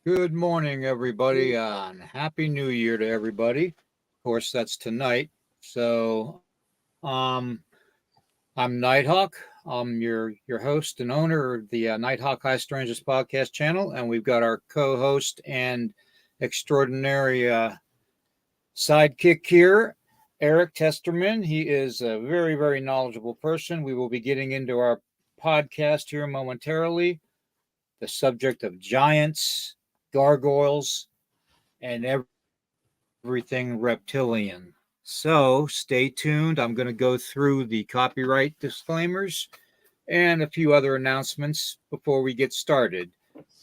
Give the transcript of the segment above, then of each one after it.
Good morning, everybody, and Happy New Year to everybody. Of course, that's tonight. So, I'm Nighthawk. I'm your host and owner of the Nighthawk High Strangers podcast channel, and we've got our co-host and extraordinary sidekick here, Eric Testerman. He is a very, very knowledgeable person. We will be getting into our podcast here momentarily. The subject of giants, gargoyles, and everything reptilian. So stay tuned. I'm going to go through the copyright disclaimers and a few other announcements before we get started.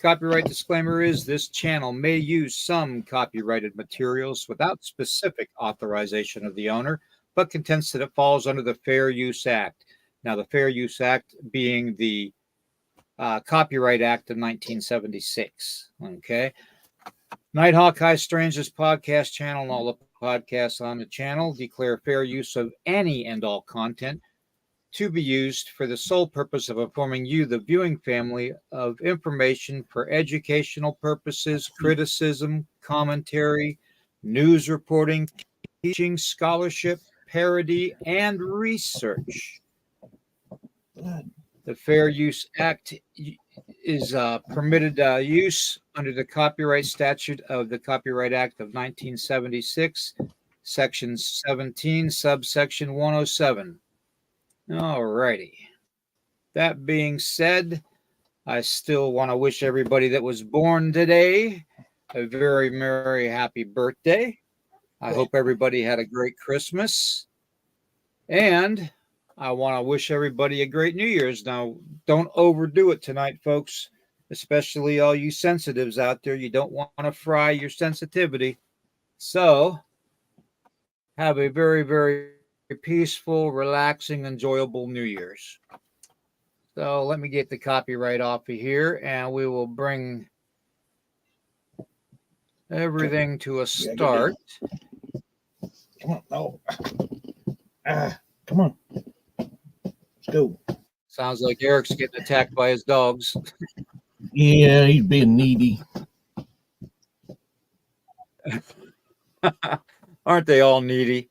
Copyright disclaimer is this channel may use some copyrighted materials without specific authorization of the owner, but contends that it falls under the Fair Use Act. Now, the Fair Use Act being the Copyright Act of 1976. Okay. Nighthawk High Strangers podcast channel and all the podcasts on the channel declare fair use of any and all content to be used for the sole purpose of informing you, the viewing family, of information for educational purposes, criticism, commentary, news reporting, teaching, scholarship, parody, and research. The Fair Use Act is permitted use under the copyright statute of the Copyright Act of 1976, Section 17, subsection 107. All righty. That being said, I still want to wish everybody that was born today a very merry happy birthday. I hope everybody had a great Christmas. And I want to wish everybody a great New Year's. Now, don't overdo it tonight, folks, especially all you sensitives out there. You don't want to fry your sensitivity. So, have a very, very peaceful, relaxing, enjoyable New Year's. So, let me get the copyright off of here and we will bring everything to a start. Come on. No. Come on. Let's go. Sounds like Eric's getting attacked by his dogs. Yeah, he's being needy. Aren't they all needy?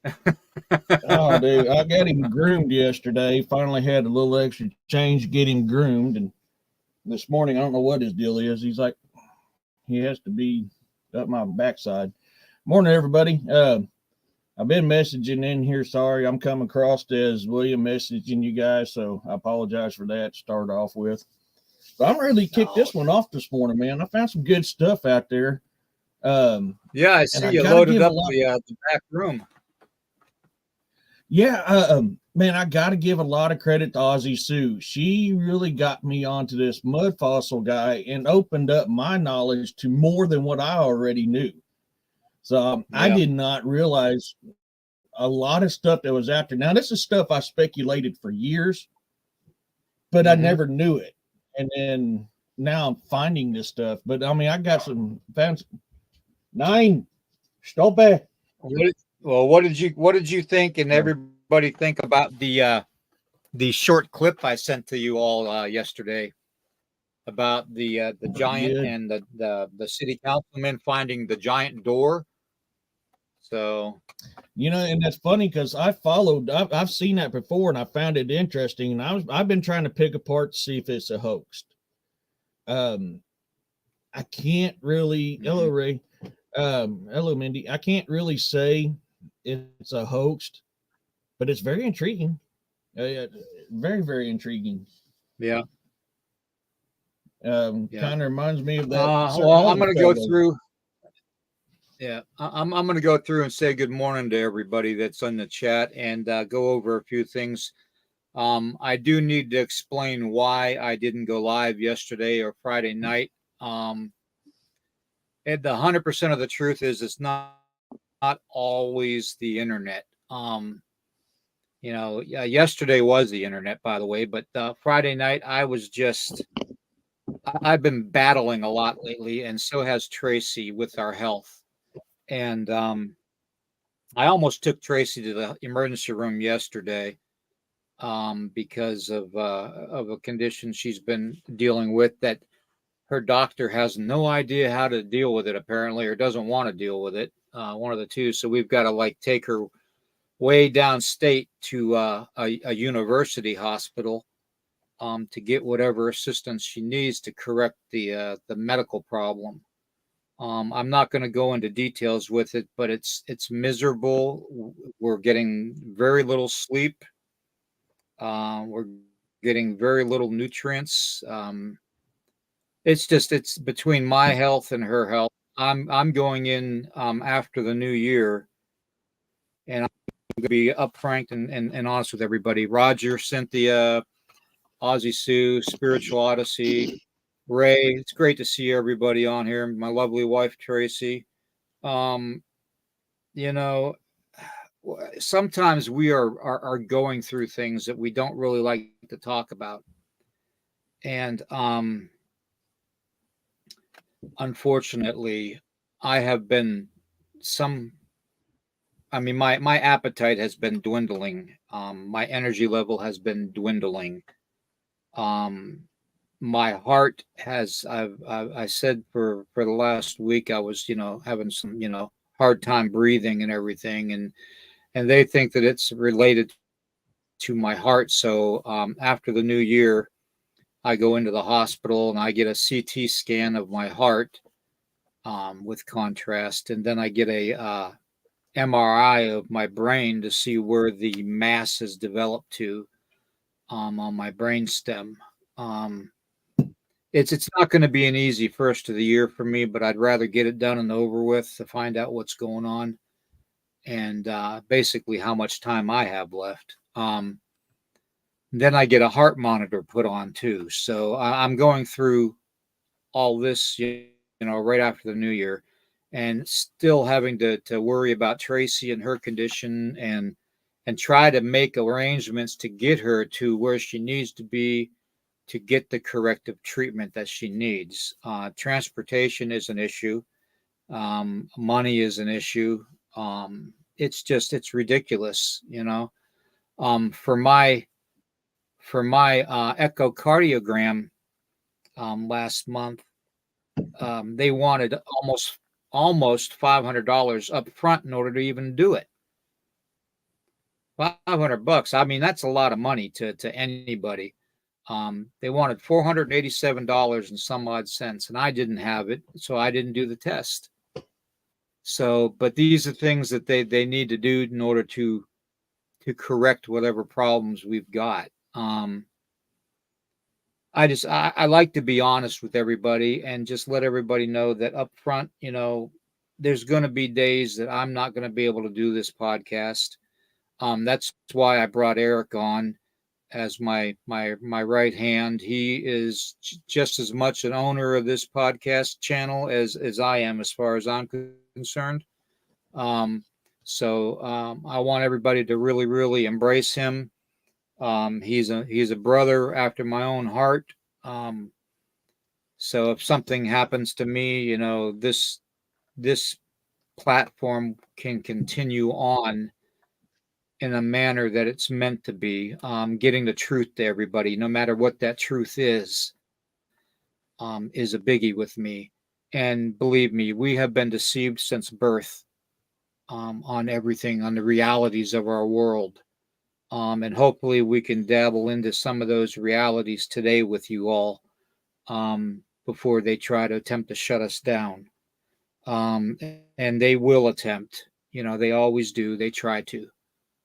Oh, dude, I got him groomed yesterday. Finally had a little extra change to get him groomed. And this morning, I don't know what his deal is. He's like, he has to be up my backside. Morning, everybody. I've been messaging in here. Sorry, I'm coming across as William messaging you guys, so I apologize for that to start off with. But I'm ready to kick this one off this morning, man. I found some good stuff out there. Yeah, I see you loaded up the back room. Yeah, man, I got to give a lot of credit to Ozzy Sue. She really got me onto this mud fossil guy and opened up my knowledge to more than what I already knew. So I did not realize a lot of stuff that was out there. Now, this is stuff I speculated for years, but I never knew it. And then now I'm finding this stuff. But I mean, I got some found 9. Stop it. Well, what did you think, and everybody think about the short clip I sent to you all yesterday about the giant and the city councilman finding the giant door? So, and that's funny because I've seen that before, and I found it interesting, and I've been trying to pick apart to see if it's a hoax. I can't really. Hello, Ray. Hello, Mindy. I can't really say it's a hoax, but it's very intriguing. Very, very intriguing. Yeah. Kind of reminds me of that. Well, I'm going to go through. Yeah, I'm going to go through and say good morning to everybody that's on the chat and go over a few things. I do need to explain why I didn't go live yesterday or Friday night. And the 100% of the truth is it's not always the internet. Yesterday was the internet, by the way, but Friday night I've been battling a lot lately, and so has Tracy with our health. And I almost took Tracy to the emergency room yesterday because of a condition she's been dealing with that her doctor has no idea how to deal with it, apparently, or doesn't want to deal with it. One of the two. So we've got to like take her way downstate to a university hospital to get whatever assistance she needs to correct the medical problem. I'm not going to go into details with it, but it's miserable. We're getting very little sleep. We're getting very little nutrients. It's between my health and her health. I'm going in after the new year, and I'm going to be upfront and honest with everybody. Roger, Cynthia, Ozzy Sue, Spiritual Odyssey, Ray. It's great to see everybody on here. My lovely wife Tracy. Um, you know, sometimes we are going through things that we don't really like to talk about, and unfortunately, I have been some. I mean, my appetite has been dwindling. My energy level has been dwindling. Um, my heart has. I said for the last week I was having some hard time breathing and everything, and they think that it's related to my heart. So after the new year, I go into the hospital and I get a CT scan of my heart with contrast, and then I get a MRI of my brain to see where the mass has developed to on my brain stem. Um, it's not going to be an easy first of the year for me, but I'd rather get it done and over with to find out what's going on and basically how much time I have left. Then I get a heart monitor put on too. So I'm going through all this, right after the new year, and still having to worry about Tracy and her condition and try to make arrangements to get her to where she needs to be to get the corrective treatment that she needs. Transportation is an issue. Money is an issue. It's ridiculous, for my echocardiogram last month, they wanted almost $500 up front in order to even do it. $500. I mean, that's a lot of money to anybody. They wanted $487 and some odd cents, and I didn't have it, so I didn't do the test. So, but these are things that they need to do in order to correct whatever problems we've got. I like to be honest with everybody and just let everybody know that up front, there's going to be days that I'm not going to be able to do this podcast. That's why I brought Eric on as my right hand. He is just as much an owner of this podcast channel as I am, as far as I'm concerned. So I want everybody to really, really embrace him. He's a brother after my own heart. So if something happens to me, this platform can continue on in a manner that it's meant to be, getting the truth to everybody, no matter what that truth is a biggie with me. And believe me, we have been deceived since birth on everything, on the realities of our world. And hopefully we can dabble into some of those realities today with you all before they try to attempt to shut us down. And they will attempt, they always do. They try to.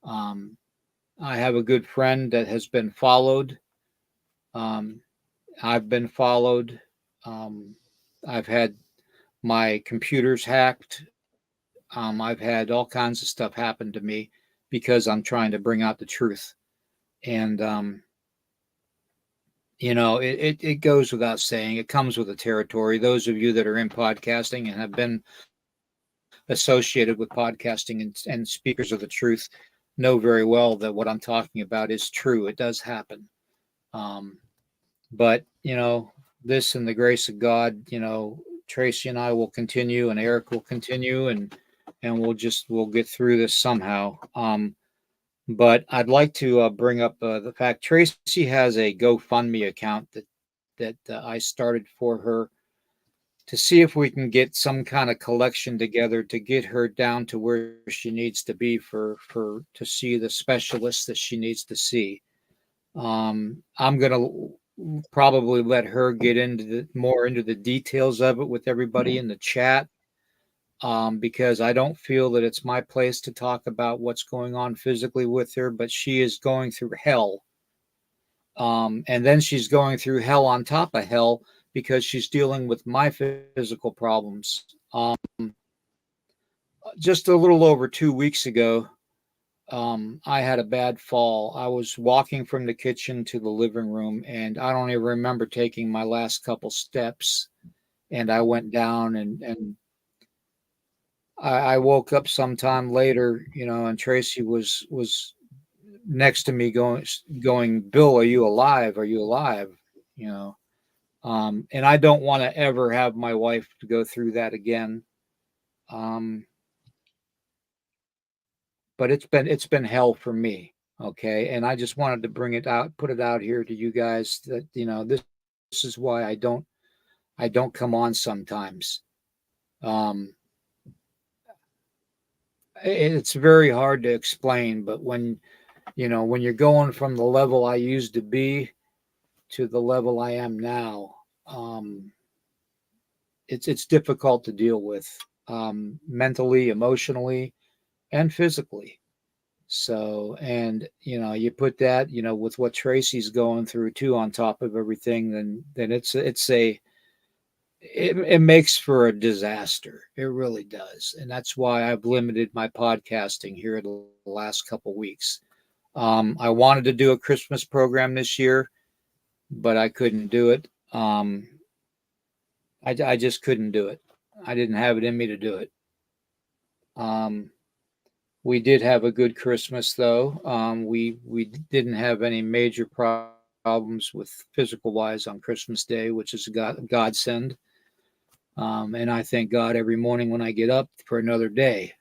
I have a good friend that has been followed. I've been followed. I've had my computers hacked. I've had all kinds of stuff happen to me because I'm trying to bring out the truth. And, it goes without saying, it comes with the territory. Those of you that are in podcasting and have been associated with podcasting and speakers of the truth know very well that what I'm talking about is true. It does happen. But, this and the grace of God, Tracy and I will continue and Eric will continue and we'll get through this somehow. But I'd like to bring up the fact Tracy has a GoFundMe account that I started for her to see if we can get some kind of collection together to get her down to where she needs to be for to see the specialist that she needs to see. I'm gonna probably let her get into more into the details of it with everybody in the chat, because I don't feel that it's my place to talk about what's going on physically with her, but she is going through hell. And then she's going through hell on top of hell because she's dealing with my physical problems. Just a little over 2 weeks ago, I had a bad fall. I was walking from the kitchen to the living room, and I don't even remember taking my last couple steps. And I went down, and I woke up sometime later, and Tracy was next to me going, Bill, are you alive? Are you alive? You know, and I don't want to ever have my wife to go through that again. Um, but it's been hell for me. Okay. And I just wanted to bring it out, put it out here to you guys that, this is why I don't come on sometimes. Um, it's very hard to explain, but when you're going from the level I used to be to the level I am now, it's difficult to deal with, mentally, emotionally, and physically. So, and you put that, with what Tracy's going through too, on top of everything, then it makes for a disaster. It really does, and that's why I've limited my podcasting here the last couple weeks. I wanted to do a Christmas program this year, but I couldn't do it. I just couldn't do it. I didn't have it in me to do it. Um, we did have a good Christmas, though. We didn't have any major problems with physical wise on Christmas Day, which is a godsend. And I thank God every morning when I get up for another day,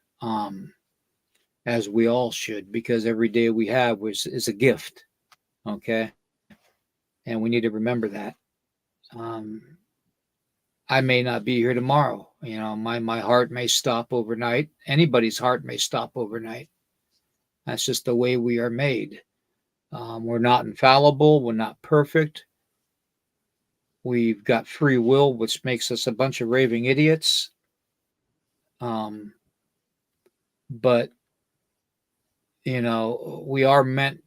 as we all should, because every day we have is a gift. Okay, and we need to remember that. Um, I may not be here tomorrow. My heart may stop overnight. Anybody's heart may stop overnight. That's just the way we are made. We're not infallible. We're not perfect. We've got free will, which makes us a bunch of raving idiots. Um, but, we are meant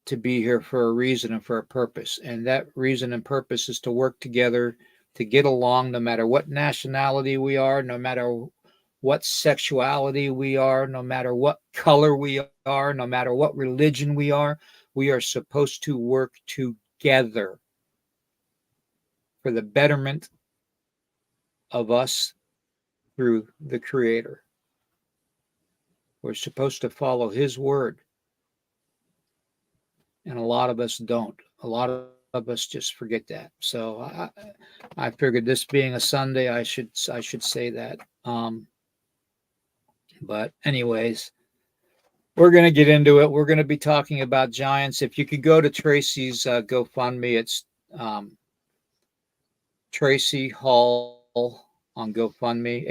to be here for a reason and for a purpose. And that reason and purpose is to work together, to get along, no matter what nationality we are, no matter what sexuality we are, no matter what color we are, no matter what religion we are supposed to work together for the betterment of us through the Creator. We're supposed to follow His word. And a lot of us don't. A lot of us just forget that. So I figured, this being a Sunday, I should say that. But anyways, we're going to get into it. We're going to be talking about giants. If you could go to Tracy's GoFundMe, it's Tracy Hull on GoFundMe,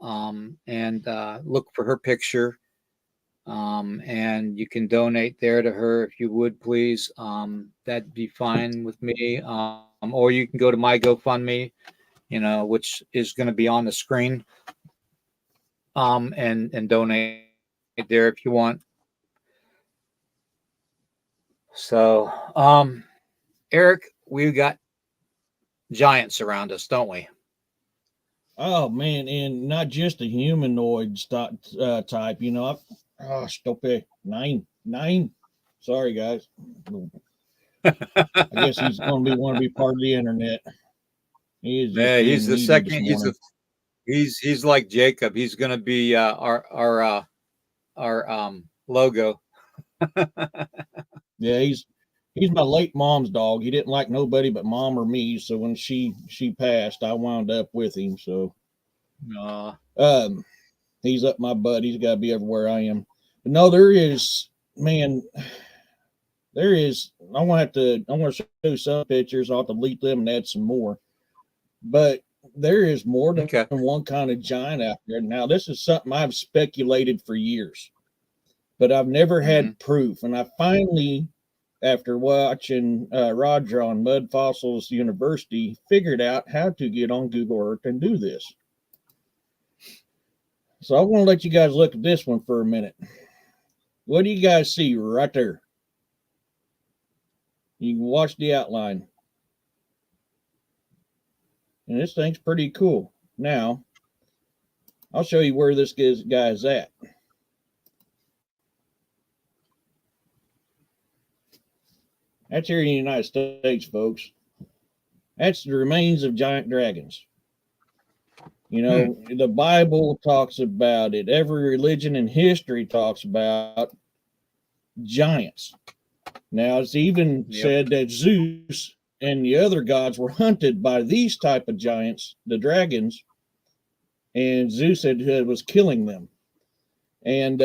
Hull, and look for her picture. And you can donate there to her if you would, please. That'd be fine with me. Or you can go to my GoFundMe, which is going to be on the screen, and donate there if you want. So, Eric, we've got giants around us, don't we? Oh man, and not just a humanoid type. Stop it. Nine. Sorry, guys. I guess he's going to want to be part of the internet. He is just Yeah, being he's the needy second. this morning. He's like Jacob. He's going to be our logo. Yeah, he's my late mom's dog. He didn't like nobody but mom or me. So when she passed, I wound up with him. So he's up my butt. He's got to be everywhere I am. But no, there is, man. There is. I'm gonna show some pictures. I'll delete them and add some more. But there is more than Okay. one kind of giant out there. Now, this is something I've speculated for years, but I've never had proof. And I finally, after watching Roger on Mud Fossils University, figured out how to get on Google Earth and do this. So I want to let you guys look at this one for a minute. What do you guys see right there? You can watch the outline. And this thing's pretty cool. Now, I'll show you where this guy's at. That's here in the United States, folks. That's the remains of giant dragons. You know, the Bible talks about it. Every religion in history talks about giants. Now, it's even said that Zeus and the other gods were hunted by these type of giants, the dragons, and Zeus was killing them. And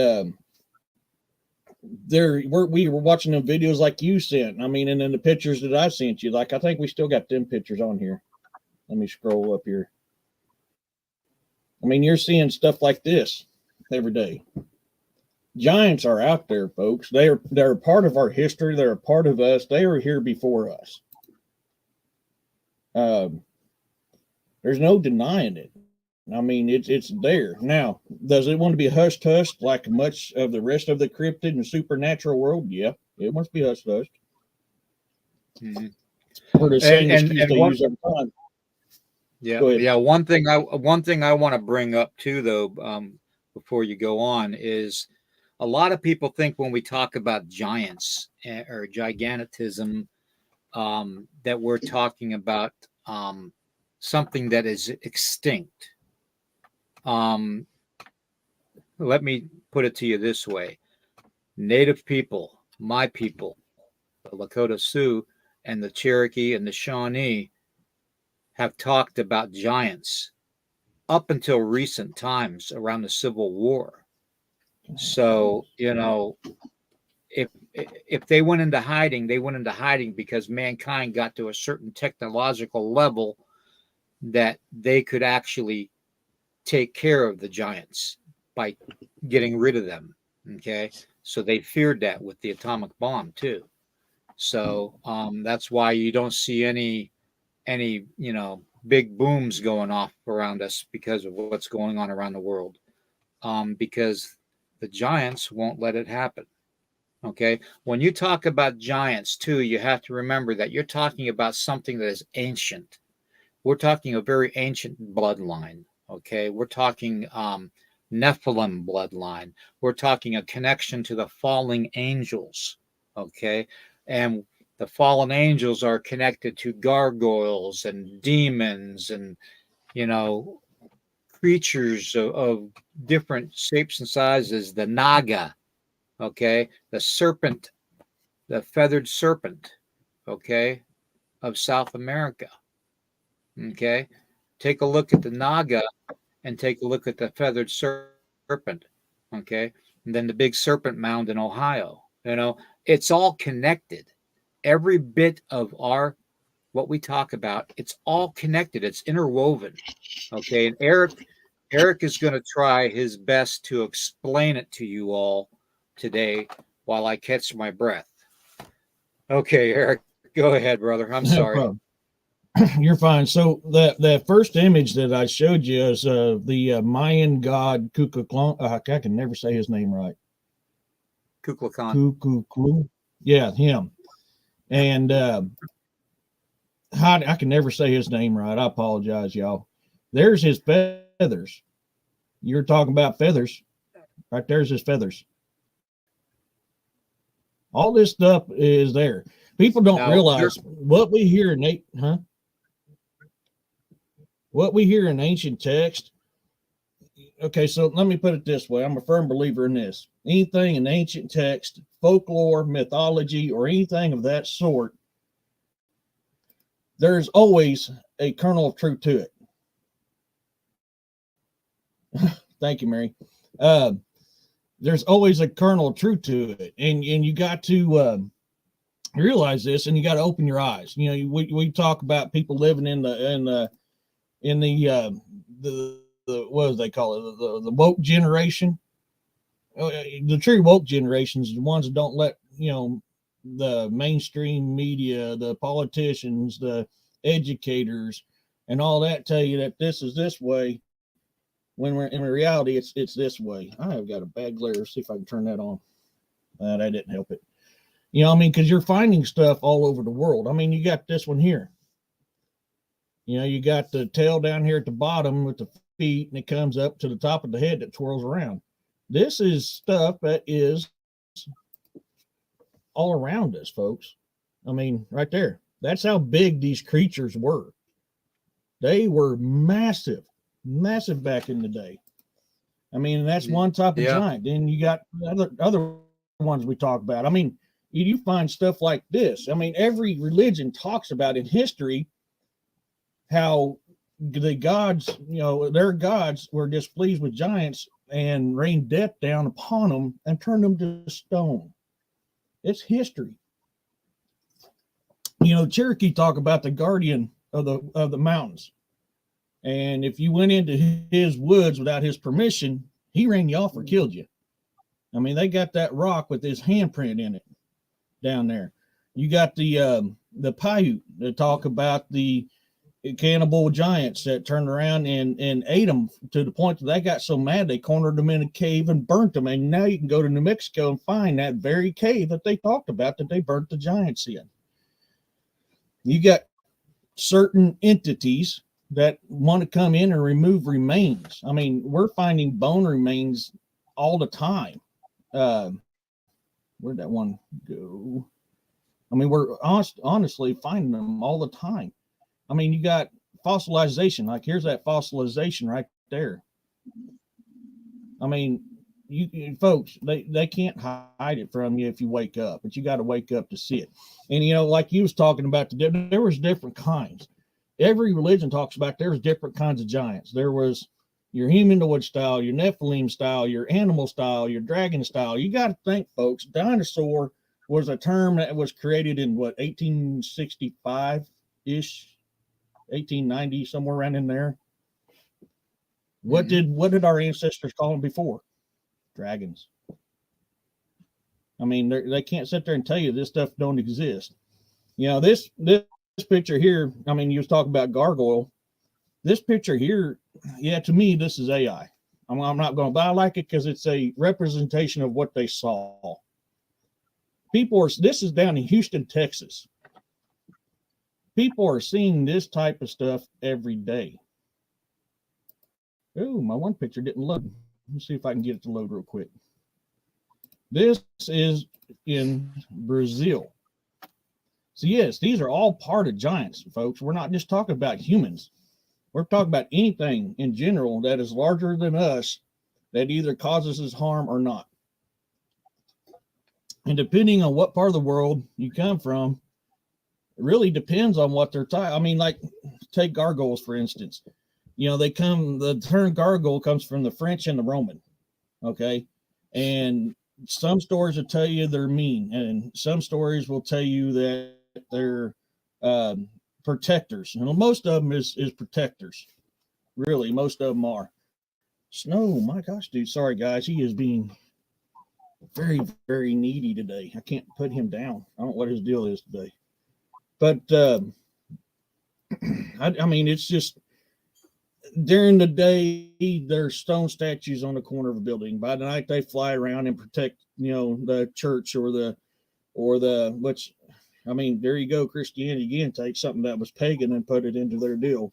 we were watching them videos like you sent. I mean, and then the pictures that I sent you, like I think we still got them pictures on here. Let me scroll up here. I mean, you're seeing stuff like this every day. Giants are out there, folks. They're a part of our history. They're a part of us. They were here before us. There's no denying it. I mean, it's there. Now, does it want to be hush-hushed like much of the rest of the cryptid and supernatural world? Yeah, it wants to be hush-hushed. For the same excuse they use every time. Yeah. One thing I want to bring up too, though, before you go on, is a lot of people think when we talk about giants or gigantism, that we're talking about something that is extinct. Let me put it to you this way. Native people, my people, the Lakota Sioux and the Cherokee and the Shawnee have talked about giants up until recent times around the Civil War. So, you know, if they went into hiding, they went into hiding because mankind got to a certain technological level that they could actually take care of the giants by getting rid of them. Okay. So they feared that with the atomic bomb too. So that's why you don't see any, you know, big booms going off around us because of what's going on around the world. Because the giants won't let it happen. Okay. When you talk about giants too, you have to remember that you're talking about something that is ancient. We're talking a very ancient bloodline. Okay. We're talking Nephilim bloodline. We're talking a connection to the falling angels. Okay. And the fallen angels are connected to gargoyles and demons and, you know, creatures of different shapes and sizes. The Naga, okay, the serpent, the feathered serpent, okay, of South America. Okay, take a look at the Naga and take a look at the feathered serpent. Okay, and then the big serpent mound in Ohio. You know, it's all connected. Every bit of what we talk about, it's all connected. It's interwoven. Okay, and Eric is going to try his best to explain it to you all today while I catch my breath. Okay, Eric, go ahead, brother. I'm sorry. No, you're fine. So the first image that I showed you is the Mayan god Kukulkan. I can never say his name right. Kukulkan. Yeah, him. And I can never say his name right. I apologize, y'all. There's his feathers. You're talking about feathers. Right there's his feathers. All this stuff is there. People don't realize what we hear in what we hear in ancient text. Okay, so let me put it this way. I'm a firm believer in this. Anything in ancient text, folklore, mythology, or anything of that sort, there's always a kernel of truth to it. Thank you, Mary. There's always a kernel of truth to it. And you got to realize this, and you got to open your eyes. You know, we talk about people living in the in the what do they call it? The woke generation. The true woke generation is the ones that don't let, the mainstream media, the politicians, the educators, and all that tell you that this is this way, when we're in reality it's this way. I have got a bad glare. See if I can turn that on. That didn't help it. Because you're finding stuff all over the world. You got this one here. You got the tail down here at the bottom with the feet, and it comes up to the top of the head that twirls around. This is stuff that is all around us, folks. Right there. That's how big these creatures were. They were massive back in the day. That's one type of giant. Then you got other ones we talk about. You find stuff like this. Every religion talks about in history how the gods, their gods were displeased with giants and rained death down upon them and turned them to stone. It's history. Cherokee talk about the guardian of the mountains. And if you went into his woods without his permission, he ran you off or killed you. They got that rock with his handprint in it down there. You got the Paiute that talk about the cannibal giants that turned around and ate them to the point that they got so mad they cornered them in a cave and burnt them. And now you can go to New Mexico and find that very cave that they talked about that they burnt the giants in. You got certain entities that want to come in and remove remains. We're finding bone remains all the time. Where'd that one go? We're honestly finding them all the time. You got fossilization. Like, here's that fossilization right there. You folks, they can't hide it from you if you wake up, but you got to wake up to see it. And, like you was talking about, there was different kinds. Every religion talks about there's different kinds of giants. There was your humanoid style, your Nephilim style, your animal style, your dragon style. You got to think, folks, dinosaur was a term that was created in 1865-ish, 1890, somewhere around in there. What did our ancestors call them before? Dragons. They can't sit there and tell you this stuff don't exist. This picture here, you was talking about gargoyle. This picture here, to me, this is AI. I'm not going to, but I like it because it's a representation of what they saw. This is down in Houston, Texas. People are seeing this type of stuff every day. Oh, my one picture didn't load. Let's see if I can get it to load real quick. This is in Brazil. So yes, these are all part of giants, folks. We're not just talking about humans. We're talking about anything in general that is larger than us that either causes us harm or not. And depending on what part of the world you come from, it really depends on what they're like take gargoyles, for instance. The term gargoyle comes from the French and the Roman. Okay. And some stories will tell you they're mean, and some stories will tell you that they're protectors. Most of them is protectors. Really, most of them are. Snow, my gosh, dude. Sorry, guys. He is being very, very needy today. I can't put him down. I don't know what his deal is today. But it's just during the day there's stone statues on the corner of a building. By the night they fly around and protect, the church or the which, there you go. Christianity again takes something that was pagan and put it into their deal.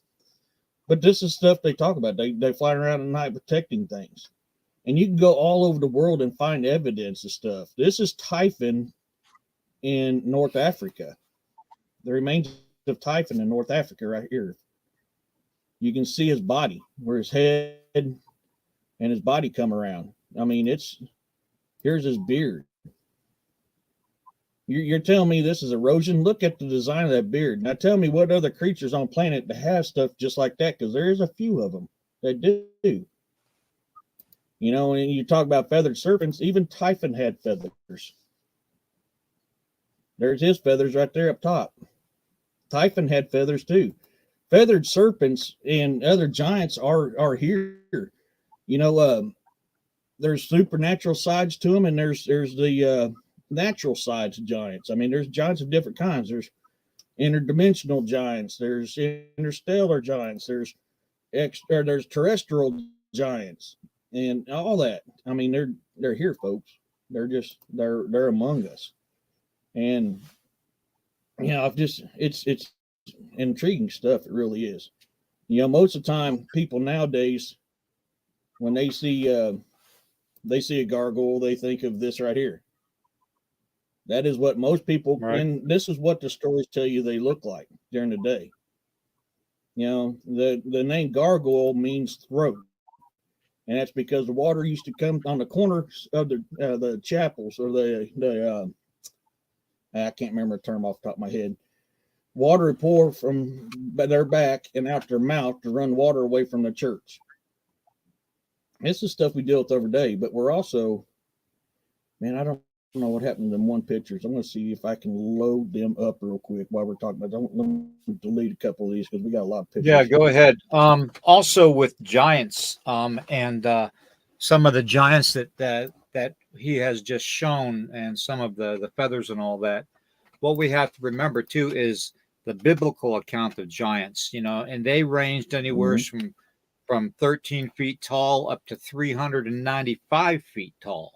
But this is stuff they talk about. They fly around at night protecting things. And you can go all over the world and find evidence of stuff. This is Typhon in North Africa. The remains of Typhon in North Africa right here. You can see his body, where his head and his body come around. Here's his beard. You're telling me this is erosion? Look at the design of that beard. Now tell me what other creatures on planet that have stuff just like that, because there is a few of them that do. And you talk about feathered serpents, even Typhon had feathers. There's his feathers right there up top. Typhon had feathers too. feathered serpents and other giants are here. You know, there's supernatural sides to them, and there's the natural sides of giants. I mean, there's giants of different kinds. There's interdimensional giants. There's interstellar giants. There's terrestrial giants, and all that. I mean, they're here, folks. They're among us, and I've just it's intriguing stuff. It really is. Most of the time, people nowadays, when they see a gargoyle, they think of this right here. That is what most people, Right. and this is what the stories tell you they look like during the day. The name gargoyle means throat, and that's because the water used to come on the corners of the chapels or the I can't remember the term off the top of my head. Water would pour from their back and out their mouth to run water away from the church. This is stuff we deal with every day, but we're also, man, I don't know what happened to them one pictures. I'm going to see if I can load them up real quick while we're talking about it. Let me delete a couple of these because we got a lot of pictures. Yeah, go ahead. Also with giants, and some of the giants that he has just shown, and some of the feathers and all that. What we have to remember too is the biblical account of giants. And they ranged anywhere from 13 feet tall up to 395 feet tall.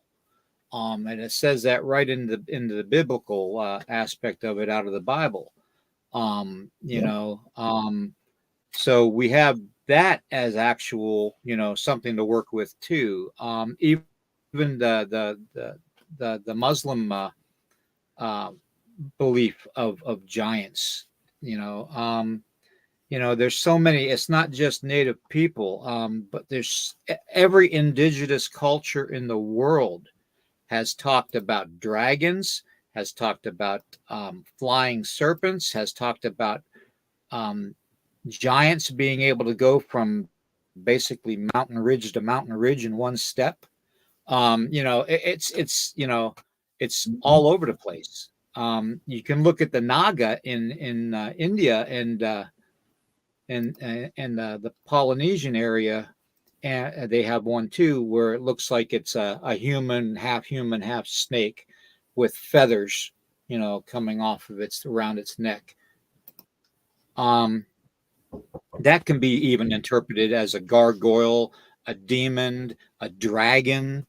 And it says that right into the biblical aspect of it out of the Bible. So we have that as actual, something to work with too. Even the Muslim belief of giants. There's so many. It's not just native people, but there's every indigenous culture in the world has talked about dragons, has talked about flying serpents, has talked about giants being able to go from basically mountain ridge to mountain ridge in one step. It's all over the place. You can look at the Naga in India and the Polynesian area, and they have one too where it looks like it's a human, half snake with feathers, coming off of around its neck. That can be even interpreted as a gargoyle, a demon, a dragon.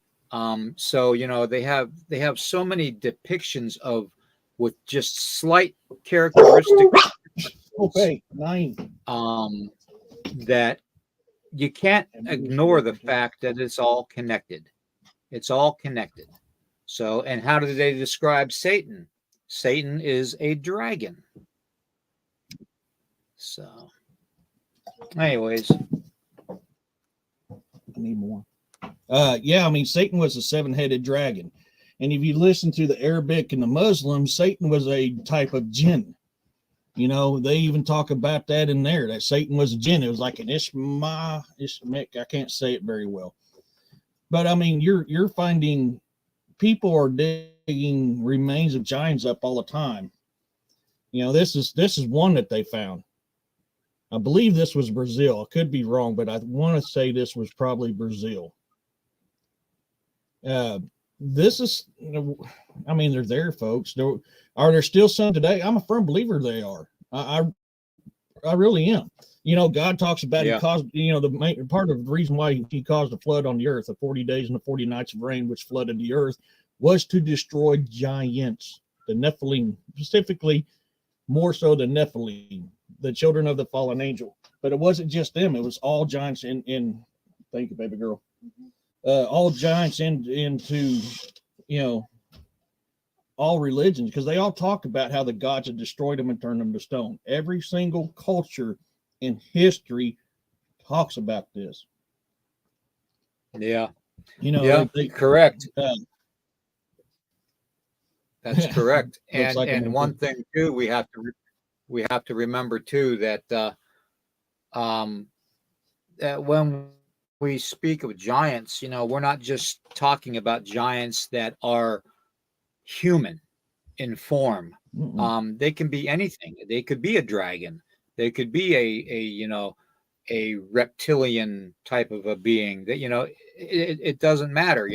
So they have so many depictions of with just slight characteristics. Okay, 9. That you can't ignore the fact that it's all connected. It's all connected. So, and how do they describe Satan? Satan is a dragon. So, anyways, I need more. I mean, Satan was a 7-headed dragon. And if you listen to the Arabic and the Muslims, Satan was a type of jinn. They even talk about that in there, that Satan was a jinn. It was like an Ishmael. I can't say it very well. But I mean, you're finding people are digging remains of giants up all the time. This is one that they found. I believe this was Brazil. I could be wrong, but I want to say this was probably Brazil. This is, I mean, they're there, folks. Are there still some today? I'm a firm believer they are. I really am. God talks about He caused, the main part of the reason why He caused a flood on the earth, the 40 days and the 40 nights of rain, which flooded the earth, was to destroy giants, the Nephilim, specifically more so the Nephilim, the children of the fallen angel. But it wasn't just them; it was all giants in thank you, baby girl. All giants into all religions, because they all talk about how the gods had destroyed them and turned them to stone. Every single culture in history talks about this. Yeah. They correct. That's correct. Like and one thing too, we have to remember too that that when we speak of giants, we're not just talking about giants that are human in form. They can be anything. They could be a dragon. They could be a reptilian type of a being that, it doesn't matter,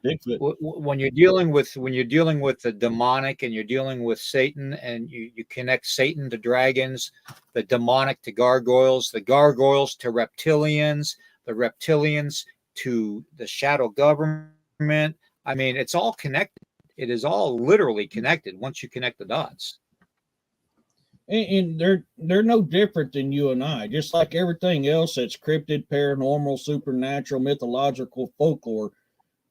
Bigfoot. when you're dealing with the demonic, and you're dealing with Satan, and you connect Satan to dragons, the demonic to gargoyles, the gargoyles to reptilians, the reptilians to the shadow government. I mean, it's all connected. It is all literally connected once you connect the dots. And they're no different than you and I. Just like everything else that's cryptid, paranormal, supernatural, mythological, folklore,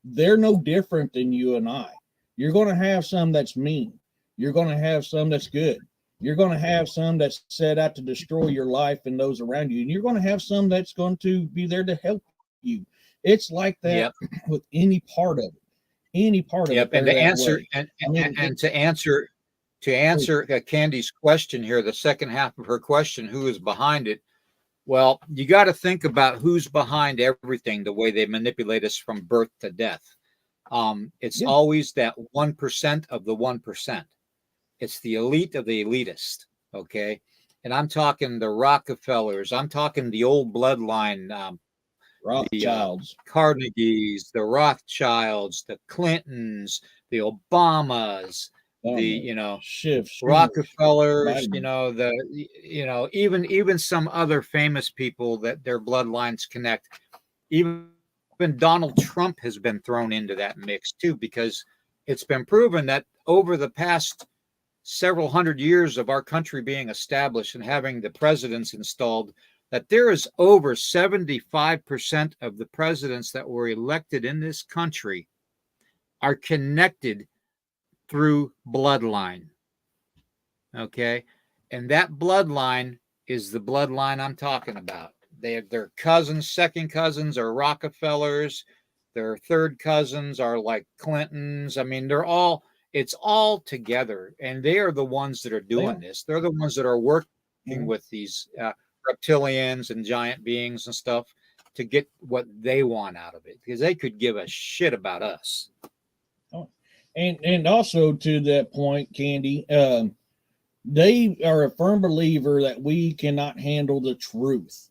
they're no different than you and I. You're going to have some that's mean. You're going to have some that's good. You're going to have some that's set out to destroy your life and those around you. And you're going to have some that's going to be there to help you. It's like that. Yep. With any part of it. Any part of yep. it. And to answer to answer Candy's question here, the second half of her question, who is behind it? Well, you got to think about who's behind everything, the way they manipulate us from birth to death. It's always that 1% of the 1%. It's the elite of the elitist, okay? And I'm talking the Rockefellers. I'm talking the old bloodline, Rothschilds, the Carnegies, the Rothschilds, the Clintons, the Obamas, Rockefellers, even some other famous people that their bloodlines connect. Even Donald Trump has been thrown into that mix too, because it's been proven that over the past several hundred years of our country being established and having the presidents installed, that there is over 75% of the presidents that were elected in this country are connected through bloodline. Okay. And that bloodline is the bloodline I'm talking about. Their cousins, second cousins are Rockefellers. Their third cousins are like Clintons. I mean, it's all together. And they are the ones that are doing this. They're the ones that are working with these reptilians and giant beings and stuff to get what they want out of it, because they could give a shit about us. And also to that point, Candy, they are a firm believer that we cannot handle the truth.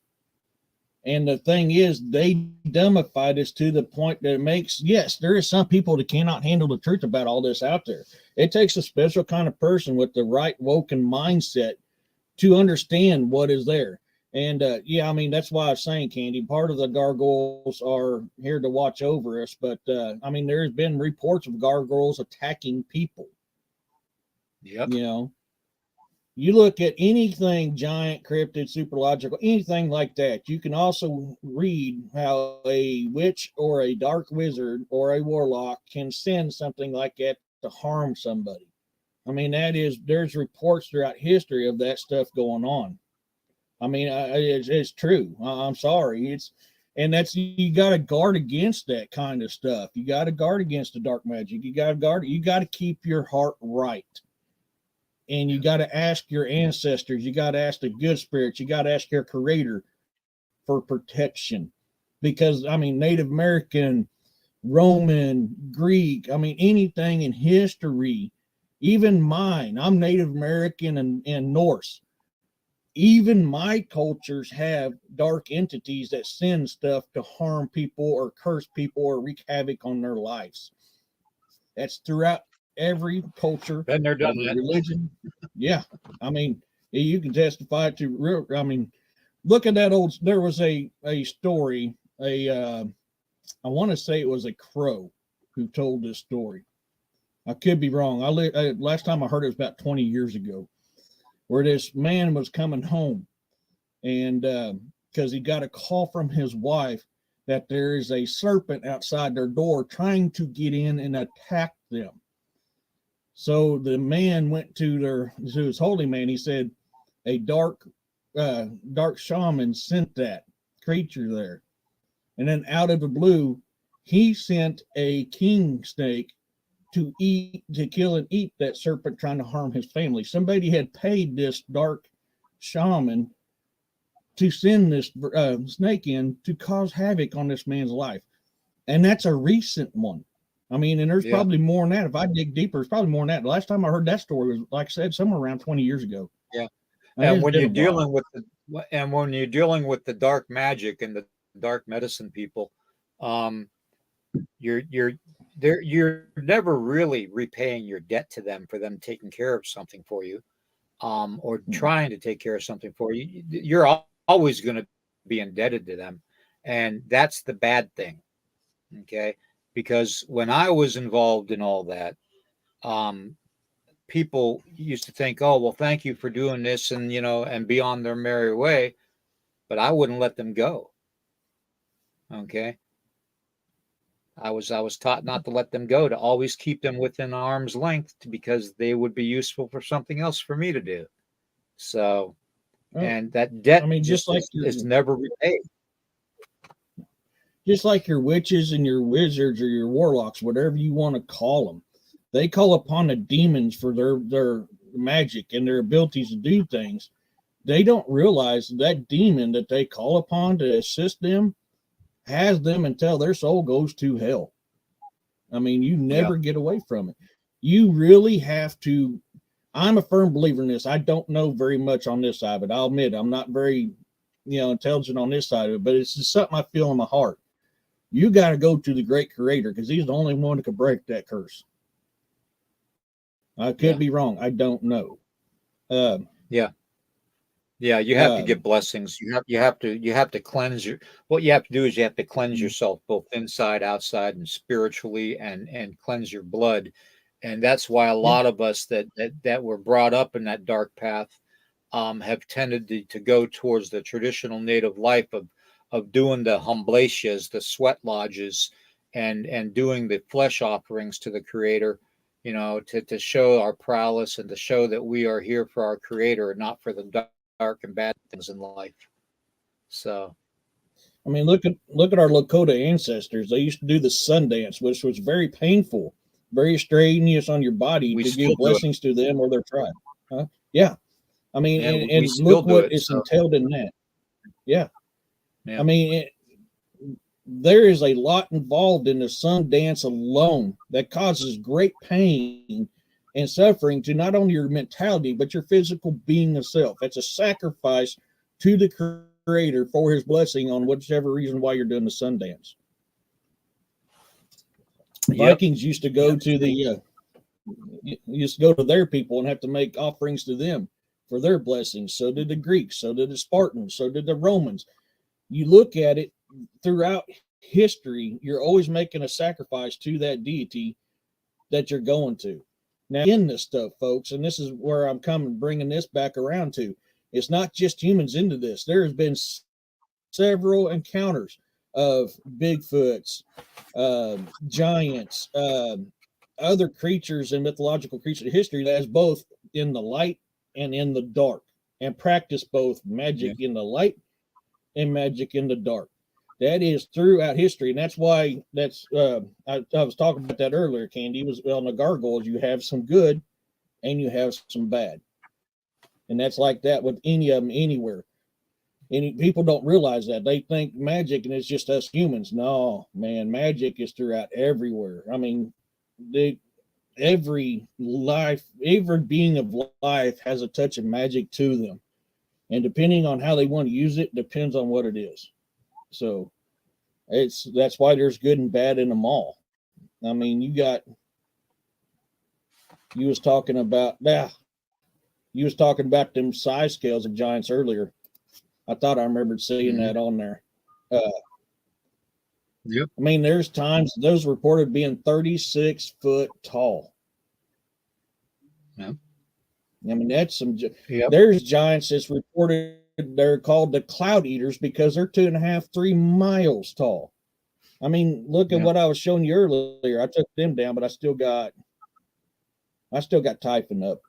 And the thing is, they dummified us to the point that it makes, yes, there is some people that cannot handle the truth about all this out there. It takes a special kind of person with the right woken mindset to understand what is there. And I mean, that's why I was saying, Candy, part of the gargoyles are here to watch over us. But I mean, there's been reports of gargoyles attacking people. Yep. You look at anything giant, cryptid, superlogical, anything like that. You can also read how a witch or a dark wizard or a warlock can send something like that to harm somebody. I mean, there's reports throughout history of that stuff going on. I mean, it's true. I'm sorry. You got to guard against that kind of stuff. You got to guard against the dark magic. You got to keep your heart right. And you got to ask your ancestors. You got to ask the good spirits. You got to ask your creator for protection. Because, I mean, Native American, Roman, Greek, I mean, anything in history, even mine, I'm Native American and Norse. Even my cultures have dark entities that send stuff to harm people or curse people or wreak havoc on their lives. That's throughout every culture, been there, done that. Religion. Yeah. I mean, you can testify to real. I mean, look at that there was a story, I want to say it was a crow who told this story. I could be wrong. Last time I heard it was about 20 years ago, where this man was coming home and because he got a call from his wife that there is a serpent outside their door trying to get in and attack them. So the man went to his holy man. He said a dark shaman sent that creature there. And then out of the blue, he sent a king snake to kill and eat that serpent trying to harm his family. Somebody had paid this dark shaman to send this snake in to cause havoc on this man's life. And that's a recent one. I mean, and there's probably more than that. If I dig deeper, it's probably more than that. The last time I heard that story was, like I said, somewhere around 20 years ago. Yeah. And It's when been you're a while. dealing with the dark magic and the dark medicine people, um, you're never really repaying your debt to them for them taking care of something for you, or Mm. trying to take care of something for you. You're always going to be indebted to them, and that's the bad thing. Okay, because when I was involved in all that, um, people used to think, "Oh, well, thank you for doing this," and and be on their merry way. But I wouldn't let them go. Okay, I was taught not to let them go, to always keep them within arm's length, because they would be useful for something else for me to do. So, Well, and that I debt mean, just is never repaid. just like your witches and your wizards or your warlocks, whatever you want to call them, they call upon the demons for their magic and their abilities to do things. They don't realize that demon that they call upon to assist them has them until their soul goes to hell. I mean, you Yeah, never get away from it. You really have to. I'm a firm believer in this. I don't know very much on this side, but I'll admit I'm not very, intelligent on this side of it. But it's just something I feel in my heart. You got to go to the great creator because he's the only one that can break that curse. I could yeah, be wrong. I don't know. Um, yeah, yeah. You have to um, get blessings. You have to cleanse your. What you have to do is you have to cleanse yourself, both inside, outside, and spiritually, and cleanse your blood. And that's why a yeah, lot of us that were brought up in that dark path, have tended to go towards the traditional native life of doing the humblatias, the sweat lodges, and doing the flesh offerings to the Creator, to show our prowess and to show that we are here for our Creator and not for the dark and bad things in life. So, I mean, look at our Lakota ancestors. They used to do the sun dance, which was very painful, very strenuous on your body we to still give do it. blessings to them or their tribe. Huh? Yeah, I mean, Yeah, we and still look do what it. is So, entailed in that. Yeah, I yeah, mean, there is a lot involved in the sun dance alone that causes great pain and suffering to not only your mentality but your physical being itself. It's a sacrifice to the creator for his blessing on whichever reason why you're doing the sun dance. yep, Vikings used to go yep, to the used to go to their people and have to make offerings to them for their blessings. So did the Greeks, so did the Spartans, so did the Romans. You look at it throughout history, you're always making a sacrifice to that deity that you're going to. Now, in this stuff, folks, and this is where I'm coming, bringing this back around to, it's not just humans into this. There has been several encounters of Bigfoots, giants, other creatures and mythological creatures of history that is both in the light and in the dark, and practice both yeah, magic in the light and magic in the dark. That is throughout history, and that's why I was talking about that earlier. Candy was on the gargoyles. You have some good, and you have some bad, and that's like that with any of them anywhere. And people don't realize that they think magic and it's just us humans. No, man, magic is throughout everywhere. I mean, they, every being of life has a touch of magic to them, and depending on how they want to use it, depends on what it is. So that's why there's good and bad in them all. I mean, you was talking about you was talking about them size scales of giants earlier. I thought I remembered seeing hmm that on there. Uh, yep, I mean, there's times those reported being 36 foot tall. yep, I mean, that's yep, there's giants that's reported they're called the cloud eaters because they're 2.5, 3 miles tall. I mean, look at yep, what I was showing you earlier. I took them down, but I still got Typhon up.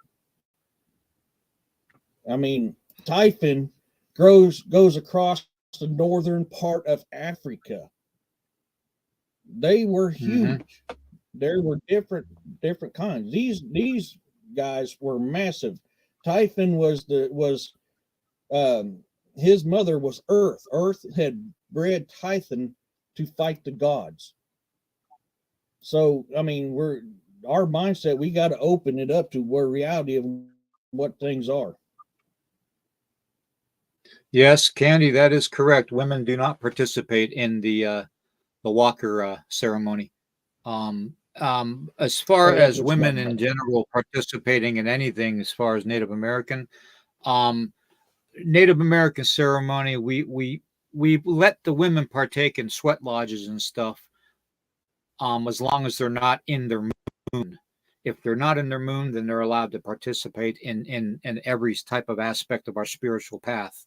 I mean, Typhon goes across the northern part of Africa. They were hmm huge. There were different kinds. These guys were massive. Typhon was his mother was Earth. Earth had bred Typhon to fight the gods. So I mean, we're our mindset. We got to open it up to where reality of what things are. Yes, Candy, that is correct. Women do not participate in the Walker ceremony. As Oh, far yeah, that's as what you're women talking in about. general participating in anything, as far as Native American, um, Native American ceremony, we let the women partake in sweat lodges and stuff, as long as they're not in their moon. If they're not in their moon, then they're allowed to participate in every type of aspect of our spiritual path,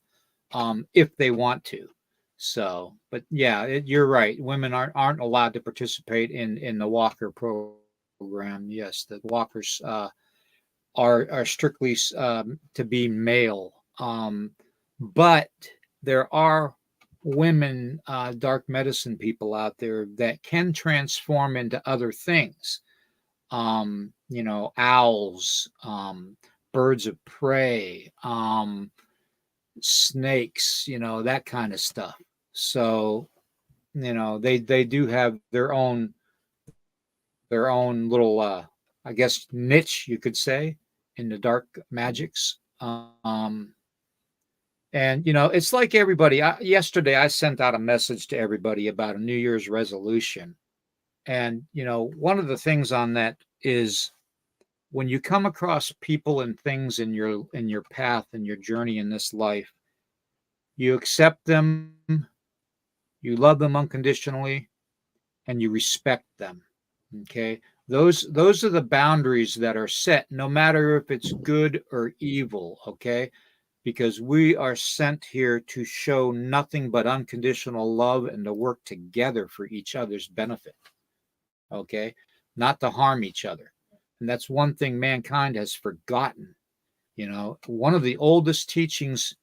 if they want to. So, but yeah, you're right. Women aren't allowed to participate in the Walker program. Yes, the Walkers are strictly to be male. But there are women, dark medicine people out there that can transform into other things. Owls, birds of prey, snakes, that kind of stuff. So, they do have their own little, I guess, niche, you could say, in the dark magics. And it's like everybody. Yesterday, I sent out a message to everybody about a New Year's resolution, and one of the things on that is when you come across people and things in your path and your journey in this life, you accept them, you love them unconditionally, and you respect them. Okay, those are the boundaries that are set, no matter if it's good or evil. Okay, because we are sent here to show nothing but unconditional love and to work together for each other's benefit. Okay, not to harm each other. And that's one thing mankind has forgotten. One of the oldest teachings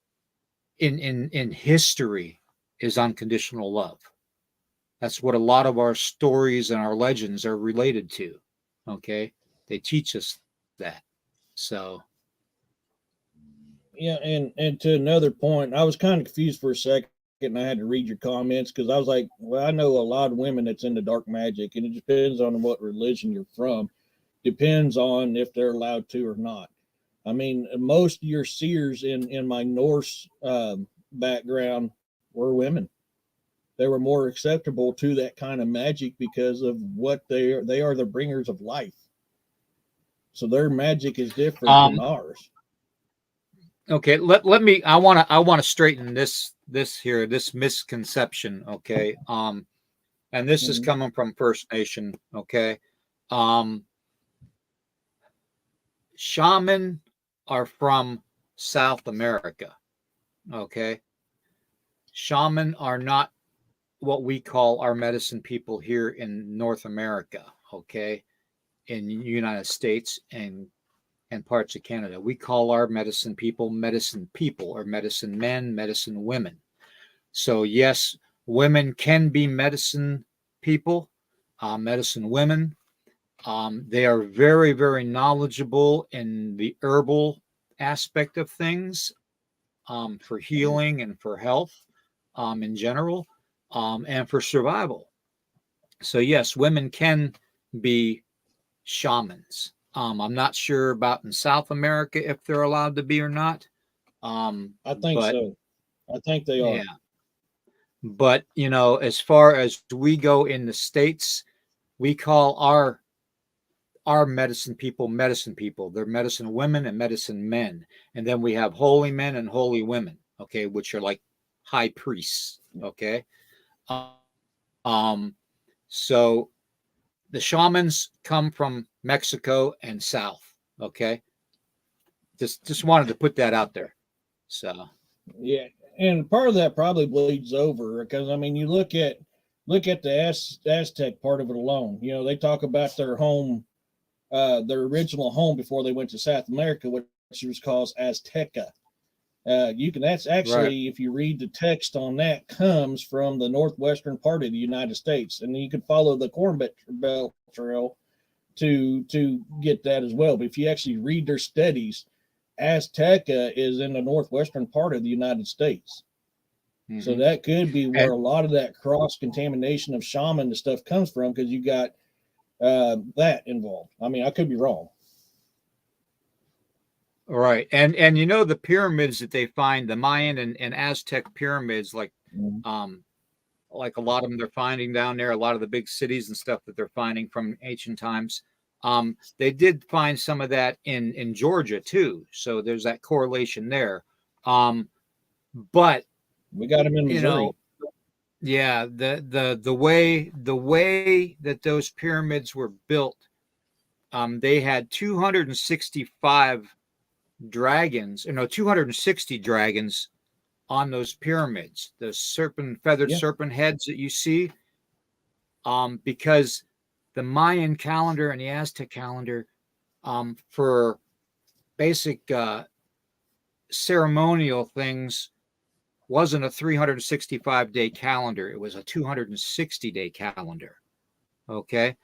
in history is unconditional love. That's what a lot of our stories and our legends are related to. Okay, they teach us that. So Yeah, and to another point, I was kind of confused for a second, and I had to read your comments because I was like, well, I know a lot of women that's into dark magic, and it depends on what religion you're from. Depends on if they're allowed to or not. I mean, most of your seers in my Norse background were women. They were more acceptable to that kind of magic because of what they are. They are the bringers of life, so their magic is different than um, ours. okay, let me I want to straighten this misconception, okay? And this is Mm-hmm. coming from First Nation, okay? Um Shaman are from South America, okay? Shaman are not what we call our medicine people here in North America, okay? In the United States and parts of Canada. We call our medicine people or medicine men, medicine women. So, yes, women can be medicine people, medicine women. They are very, very knowledgeable in the herbal aspect of things, for healing and for health, in general, and for survival. So, yes, women can be shamans. I'm not sure about in South America if they're allowed to be or not. I think But so. I think they are. yeah, but as far as we go in the States, we call our medicine people. They're medicine women and medicine men. And then we have holy men and holy women, okay, which are like high priests, okay? So the shamans come from Mexico and South, okay? Just wanted to put that out there. So Yeah, and part of that probably bleeds over because I mean, you look at the Aztec part of it alone. You know, they talk about their home, their original home before they went to South America, which was called Azteca. You can that's right. actually if you read the text on that comes from the northwestern part of the United States, and you can follow the Corn Belt Trail to get that as well. But if you actually read their studies, Azteca is in the northwestern part of the United States. So Mm-hmm. that could be And where a lot of that cross contamination of shaman and stuff comes from because you got that involved. I mean, I could be wrong. Right. And you know the pyramids that they find, the Mayan and Aztec pyramids, Mhm. like a lot of them they're finding down there, a lot of the big cities and stuff that they're finding from ancient times. They did find some of that in Georgia too. So there's that correlation there. Um, but We got them in you know, Missouri. yeah, the way that those pyramids were built, they had 265 dragons, 260 dragons on those pyramids, the feathered Yeah. serpent heads that you see, because the Mayan calendar and the Aztec calendar, for basic ceremonial things, wasn't a 365-day calendar. It was a 260-day calendar. Okay.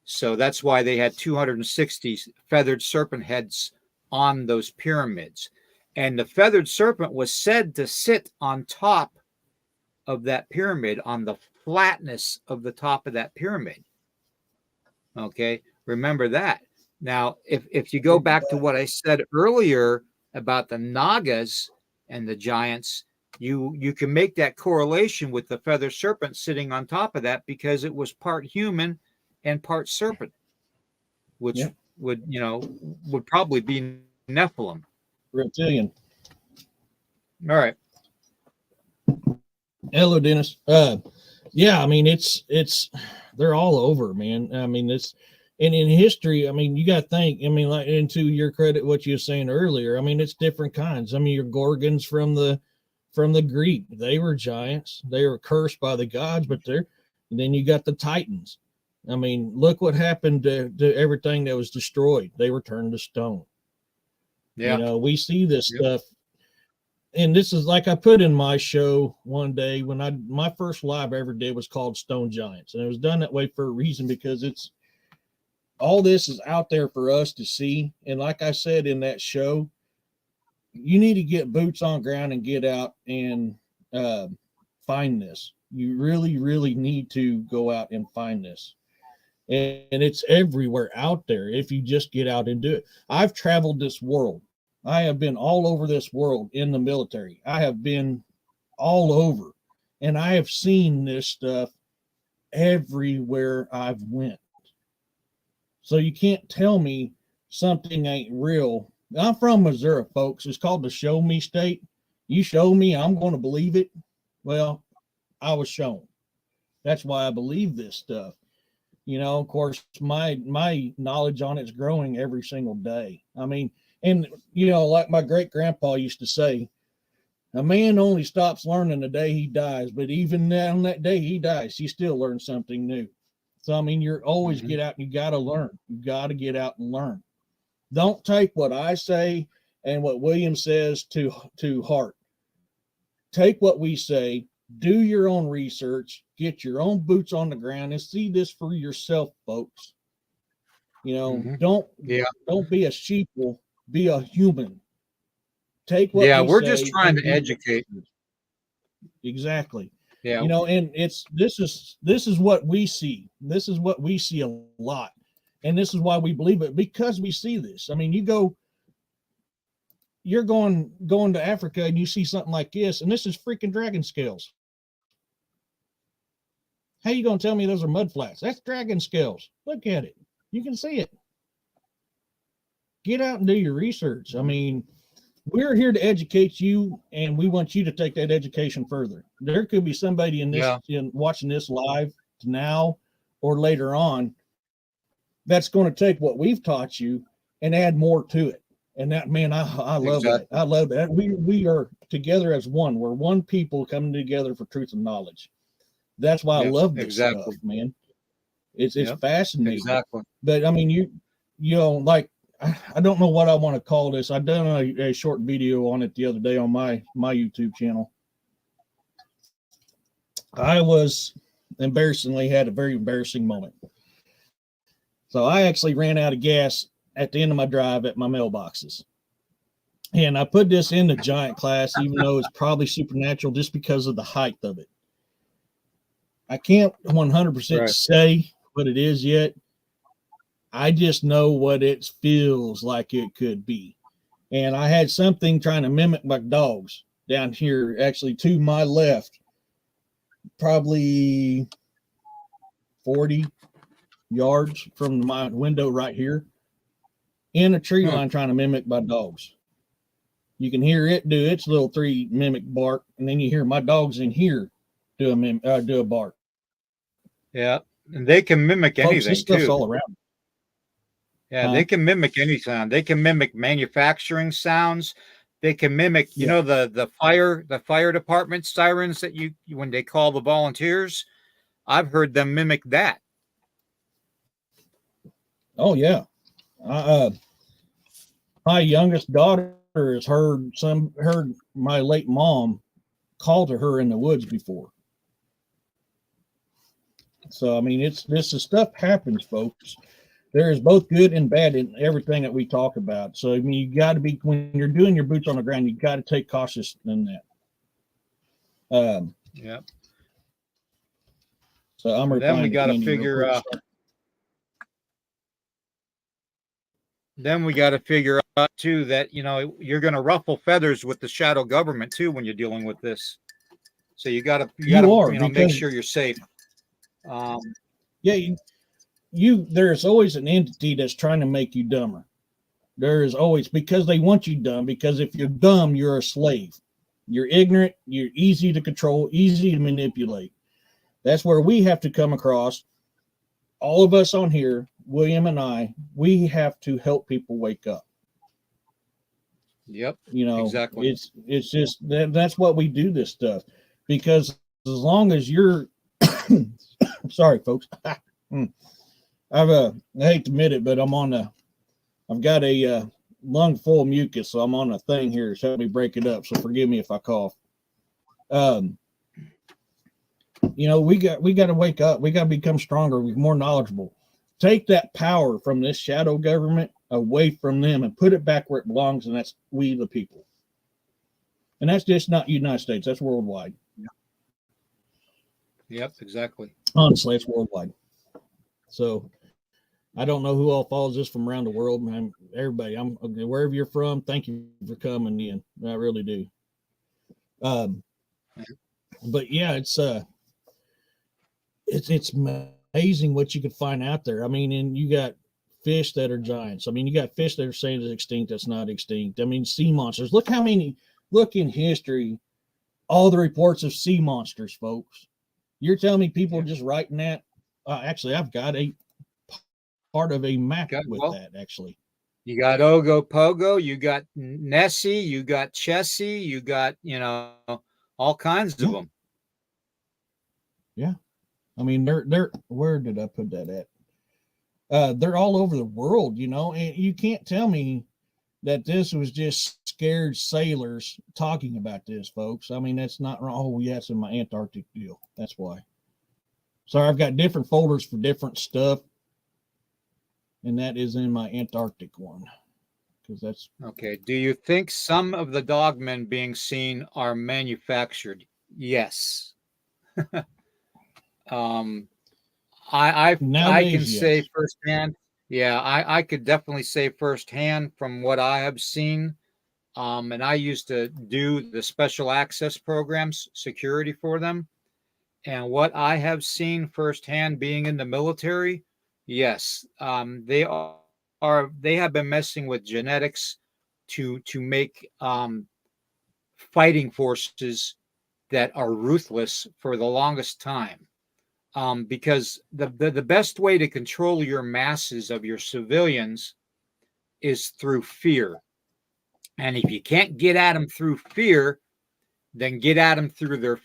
So that's why they had 260 feathered serpent heads on those pyramids. And the feathered serpent was said to sit on top of that pyramid, on the flatness of the top of that pyramid. Okay. Remember that. Now, if you go back to what I said earlier about the Nagas and the giants, you can make that correlation with the feather serpent sitting on top of that because it was part human and part serpent, which Yeah. would probably be Nephilim. Reptilian. All right. Hello, Dennis. Yeah, I mean it's they're all over, man. I mean it's and in history, I mean you got to think. I mean, like, and to your credit, what you were saying earlier, I mean it's different kinds. I mean your Gorgons from the Greek, they were giants. They were cursed by the gods, but they're and then you got the Titans. I mean, look what happened to everything that was destroyed. They were turned to stone. You Yeah. know, we see this Yep. stuff, and this is like I put in my show one day when my first live I ever did was called Stone Giants, and it was done that way for a reason because it's all this is out there for us to see. And like I said in that show, you need to get boots on ground and get out and uh, find this. You really, really need to go out and find this. And it's everywhere out there if you just get out and do it. I've traveled this world. I have been all over this world in the military. I have been all over, and I have seen this stuff everywhere I've went. So you can't tell me something ain't real. I'm from Missouri, folks. It's called the show me state. You show me, I'm going to believe it. Well, I was shown. That's why I believe this stuff. You know, of course, my knowledge on it's growing every single day. I mean, and you know, like my great grandpa used to say, a man only stops learning the day he dies, but even on that day he dies, he still learns something new. So I mean, you're always Mm-hmm. get out and you got to learn. You got to get out and learn. Don't take what I say and what William says to heart. Take what we say, do your own research, get your own boots on the ground, and see this for yourself, folks. You know, Mm-hmm. don't Yeah. don't be a sheeple, be a human. Take what Yeah. we We're just say trying and to do your educate. research. Exactly. Yeah. You know, and it's this is what we see. This is what we see a lot. And this is why we believe it, because we see this. I mean, you're going to Africa and you see something like this, and this is freaking dragon scales. How you gonna tell me those are mud flats? That's dragon scales. Look at it. You can see it. Get out and do your research. I mean, we're here to educate you, and we want you to take that education further. There could be somebody Yeah. in watching this live now or later on that's going to take what we've taught you and add more to it. And that, man, I love that. Exactly. I love that. We are together as one. We're one people coming together for truth and knowledge. That's why I Yep. love this Exactly. stuff, man. It's Yep. fascinating. Exactly. But I mean, you know, like I don't know what I want to call this. I done a short video on it the other day on my YouTube channel. I was embarrassingly had a very embarrassing moment. So I actually ran out of gas at the end of my drive at my mailboxes. And I put this in the giant class, even though it's probably supernatural just because of the height of it. I can't 100% Right. say what it is yet. I just know what it feels like it could be. And I had something trying to mimic my dogs down here, actually to my left, probably 40 yards from my window right here, in a tree line trying to mimic my dogs. You can hear it do its little 3 mimic bark, and then you hear my dogs in here do a bark. Yeah, and they can mimic Folks, anything this stuff's too. all around. Yeah, they can mimic any sound. They can mimic manufacturing sounds. They can mimic, you know, the fire department sirens that you when they call the volunteers. I've heard them mimic that. Oh yeah. My youngest daughter has heard my late mom call to her in the woods before. So I mean, this stuff happens, folks. There is both good and bad in everything that we talk about. So I mean, you got to be, when you're doing your boots on the ground, you got to take cautious in that. Yeah. So I'm Then we got to Andy figure out. Then we got to figure out too that, you know, you're going to ruffle feathers with the shadow government too when you're dealing with this. So you got to make sure you're safe. Yeah, there's always an entity that's trying to make you dumber. There is always, because they want you dumb. Because if you're dumb, you're a slave. You're ignorant. You're easy to control, easy to manipulate. That's where we have to come across. All of us on here, William and I, we have to help people wake up. Yep. You know, exactly. It's just that's what we do this stuff, because as long as you're sorry, folks. I hate to admit it, but I've got a lung full of mucus, so I'm on a thing here to help me break it up. So forgive me if I cough. You know, we got to wake up. We got to become stronger, more knowledgeable. Take that power from this shadow government away from them and put it back where it belongs, and that's we the people. And that's just not United States. That's worldwide. Yep, exactly. Honestly, it's worldwide. So I don't know who all follows this from around the world, man. Everybody, wherever you're from, thank you for coming in. I really do. But yeah, it's amazing what you could find out there. I mean, and you got fish that are giants. I mean, you got fish that are saying it's extinct, that's not extinct. I mean, sea monsters. Look in history, all the reports of sea monsters, folks. You're telling me people are just writing that? Actually, I've got a part of a map that, actually. You got Ogopogo, you got Nessie, you got Chessie, you got, you know, all kinds of them. Yeah. I mean, they're where did I put that at? They're all over the world, you know, and you can't tell me that this was just scared sailors talking about this, folks. I mean, that's not wrong. Oh, yeah, it's in my Antarctic deal. That's why. So I've got different folders for different stuff, and that is in my Antarctic one, because that's okay. Do you think some of the dogmen being seen are manufactured? Yes. I can say firsthand. Yeah, I could definitely say firsthand from what I have seen. And I used to do the special access programs, security for them. And what I have seen firsthand being in the military, yes, they have been messing with genetics to make fighting forces that are ruthless for the longest time. Because the best way to control your masses of your civilians is through fear. And if you can't get at them through fear, then get at them through their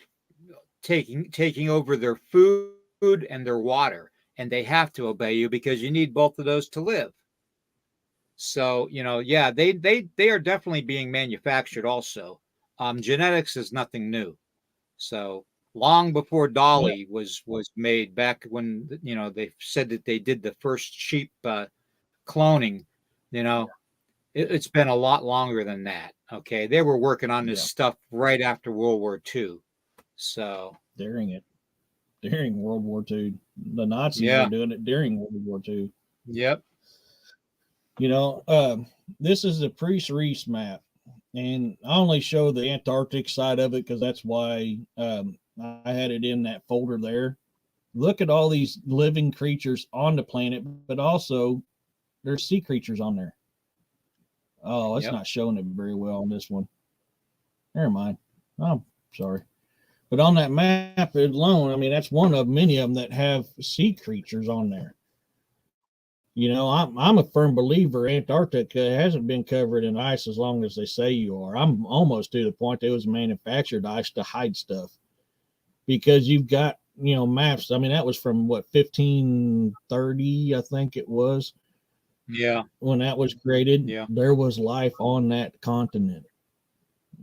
taking over their food and their water. And they have to obey you because you need both of those to live. So, you know, yeah, they are definitely being manufactured also. Genetics is nothing new. So long before Dolly was made, back when, you know, they said that they did the first sheep cloning, you know, it's been a lot longer than that. Okay. They were working on this stuff right after World War II. So during World War II, the Nazis were doing it during World War II. Yep. You know, this is the Priest Reese map, and I only show the Antarctic side of it because that's why I had it in that folder there. Look at all these living creatures on the planet, but also there's sea creatures on there. Oh, it's Yep. not showing it very well on this one. Never mind. I'm sorry. But on that map alone, I mean, that's one of many of them that have sea creatures on there. You know, I'm a firm believer Antarctica hasn't been covered in ice as long as they say you are. I'm almost to the point that it was manufactured ice to hide stuff because you've got, you know, maps. I mean, that was from what, 1530, I think it was. Yeah. When that was created, Yeah. there was life on that continent.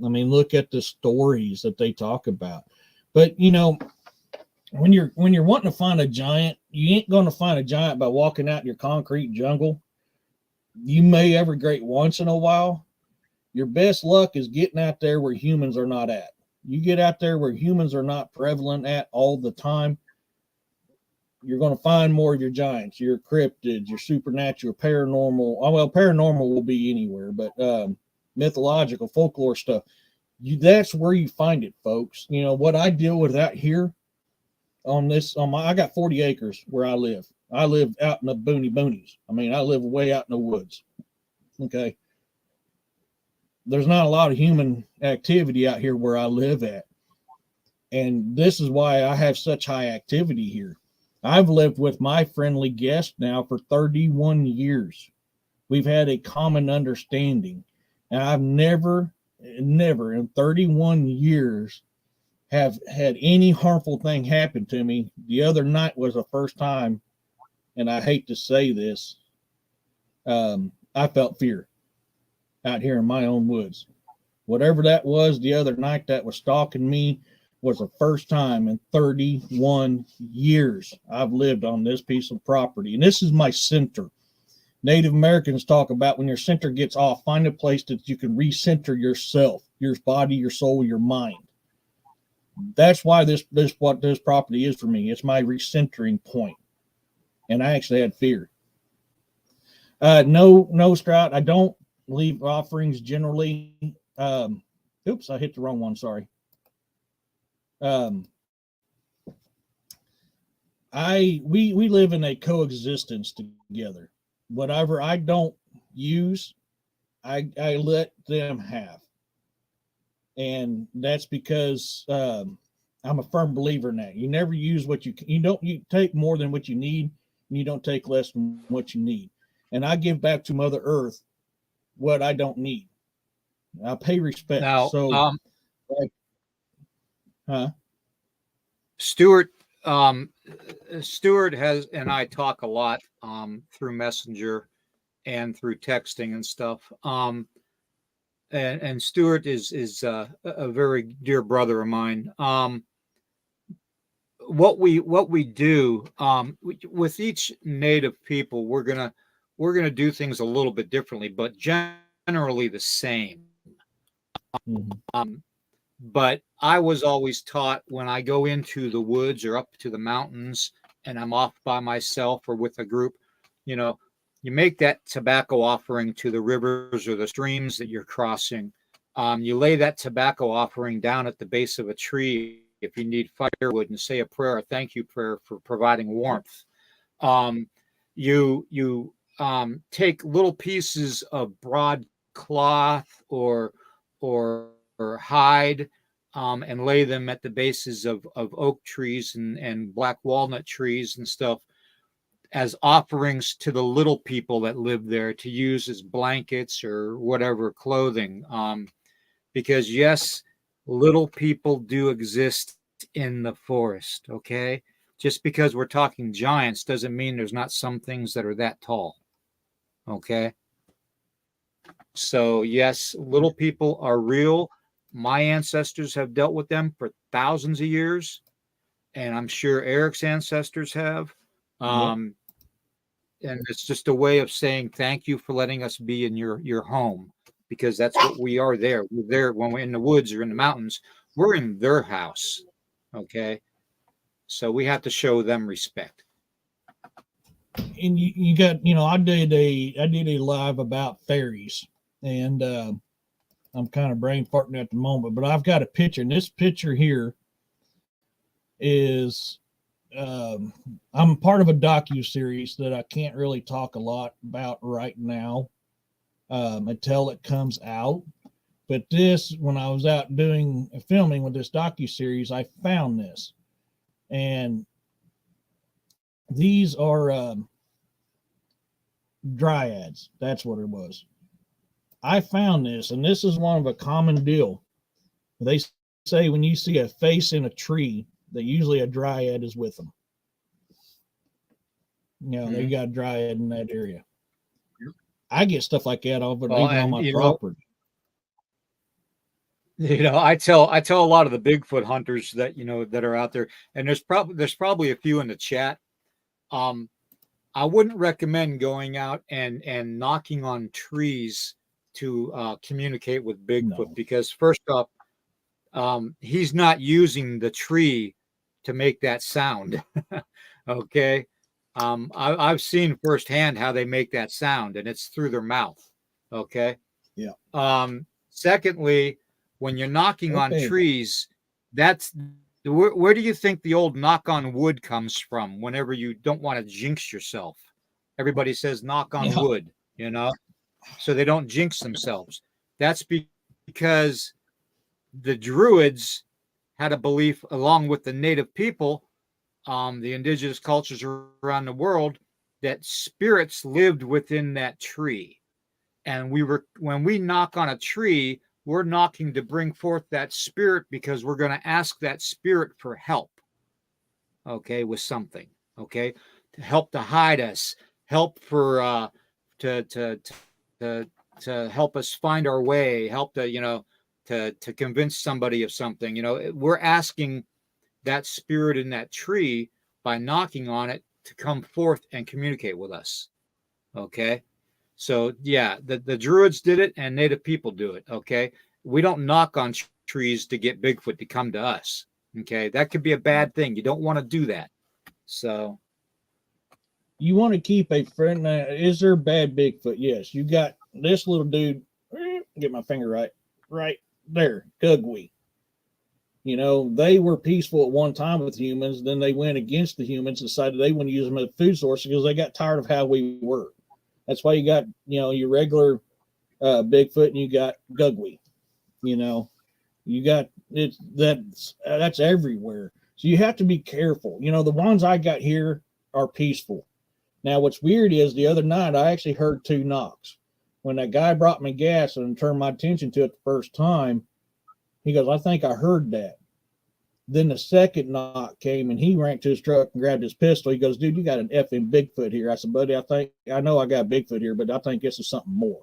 I mean, look at the stories that they talk about. But, you know, when you're wanting to find a giant, you ain't going to find a giant by walking out in your concrete jungle. You may every great once in a while. Your best luck is getting out there where humans are not at. You get out there where humans are not prevalent at all the time, you're going to find more of your giants, your cryptids, your supernatural, paranormal. Well, paranormal will be anywhere, but mythological, folklore stuff. That's where you find it, folks. You know what I deal with out here on this. I got 40 acres where I live. I live out in the boonies. I mean, I live way out in the woods. Okay. There's not a lot of human activity out here where I live at. And this is why I have such high activity here. I've lived with my friendly guest now for 31 years. We've had a common understanding. And I've never in 31 years have had any harmful thing happen to me. The other night was the first time, and I hate to say this, I felt fear out here in my own woods. Whatever that was the other night that was stalking me was the first time in 31 years I've lived on this piece of property. And this is my center. Native Americans talk about when your center gets off, find a place that you can recenter yourself, your body, your soul, your mind. That's why this what this property is for me. It's my recentering point. And I actually had fear. No, Strout. I don't leave offerings generally. Oops, I hit the wrong one. Sorry. We live in a coexistence together. Whatever I don't use, I let them have, and that's because I'm a firm believer in that. You never use what you take more than what you need, and you don't take less than what you need. And I give back to Mother Earth what I don't need. I pay respect. Now, So, Stuart, Stuart has and I talk a lot through Messenger and through texting and stuff. And Stuart is a very dear brother of mine. What we do with each native people, we're gonna do things a little bit differently, but generally the same. But I was always taught when I go into the woods or up to the mountains and I'm off by myself or with a group, you know, you make that tobacco offering to the rivers or the streams that you're crossing. You lay that tobacco offering down at the base of a tree if you need firewood and say a prayer, a thank you prayer for providing warmth. You take little pieces of broadcloth or hide and lay them at the bases of oak trees and black walnut trees and stuff as offerings to the little people that live there to use as blankets or whatever clothing. Because yes, little people do exist in the forest. Okay. Just because we're talking giants doesn't mean there's not some things that are that tall. Okay. So yes, little people are real. My ancestors have dealt with them for thousands of years, and I'm sure Eric's ancestors have. And it's just a way of saying thank you for letting us be in your home, because that's what we are there. We're there when we're in the woods or in the mountains. We're in their house. Okay. So we have to show them respect. and you got, I did a live about fairies, and I'm kind of brain farting at the moment, but I've got a picture, and this picture here is I'm part of a docu-series that I can't really talk a lot about right now until it comes out. But this, when I was out doing filming with this docu-series, I found this. And these are dryads. That's what it was. I found this, and this is one of a common deal. They say when you see a face in a tree, that usually a dryad is with them. They got a dryad in that area. I get stuff like that over even on my property. I tell a lot of the Bigfoot hunters that that are out there, and there's probably a few in the chat. I wouldn't recommend going out and knocking on trees to communicate with Bigfoot, because first off, he's not using the tree to make that sound. Okay. I've seen firsthand how they make that sound, and it's through their mouth. Okay. Yeah. Secondly, when you're knocking on trees, that's where do you think the old knock on wood comes from? Whenever you don't want to jinx yourself, everybody says knock on wood, so they don't jinx themselves. That's because the Druids had a belief, along with the native people, the indigenous cultures around the world, that spirits lived within that tree. And when we knock on a tree, we're knocking to bring forth that spirit, because we're going to ask that spirit for help. Okay, with something. Okay, to help to hide us, help for to help us find our way, help to convince somebody of something. We're asking that spirit in that tree by knocking on it to come forth and communicate with us. Okay. So yeah, the Druids did it, and native people do it. Okay. We don't knock on trees to get Bigfoot to come to us. Okay. That could be a bad thing. You don't want to do that. So you want to keep a friend. Is there bad Bigfoot? Yes. You got this little dude. Get my finger right there. Gugwe. They were peaceful at one time with humans. Then they went against the humans, decided they wouldn't use them as a food source because they got tired of how we were. That's why you got, your regular Bigfoot, and you got Gugwe. You got it. That's everywhere. So you have to be careful. The ones I got here are peaceful. Now, what's weird is the other night I actually heard 2 knocks. When that guy brought me gas and turned my attention to it the first time, he goes, I think I heard that. Then the second knock came, and he ran to his truck and grabbed his pistol. He goes, dude, you got an effing Bigfoot here. I said, buddy, I know I got Bigfoot here, but I think this is something more.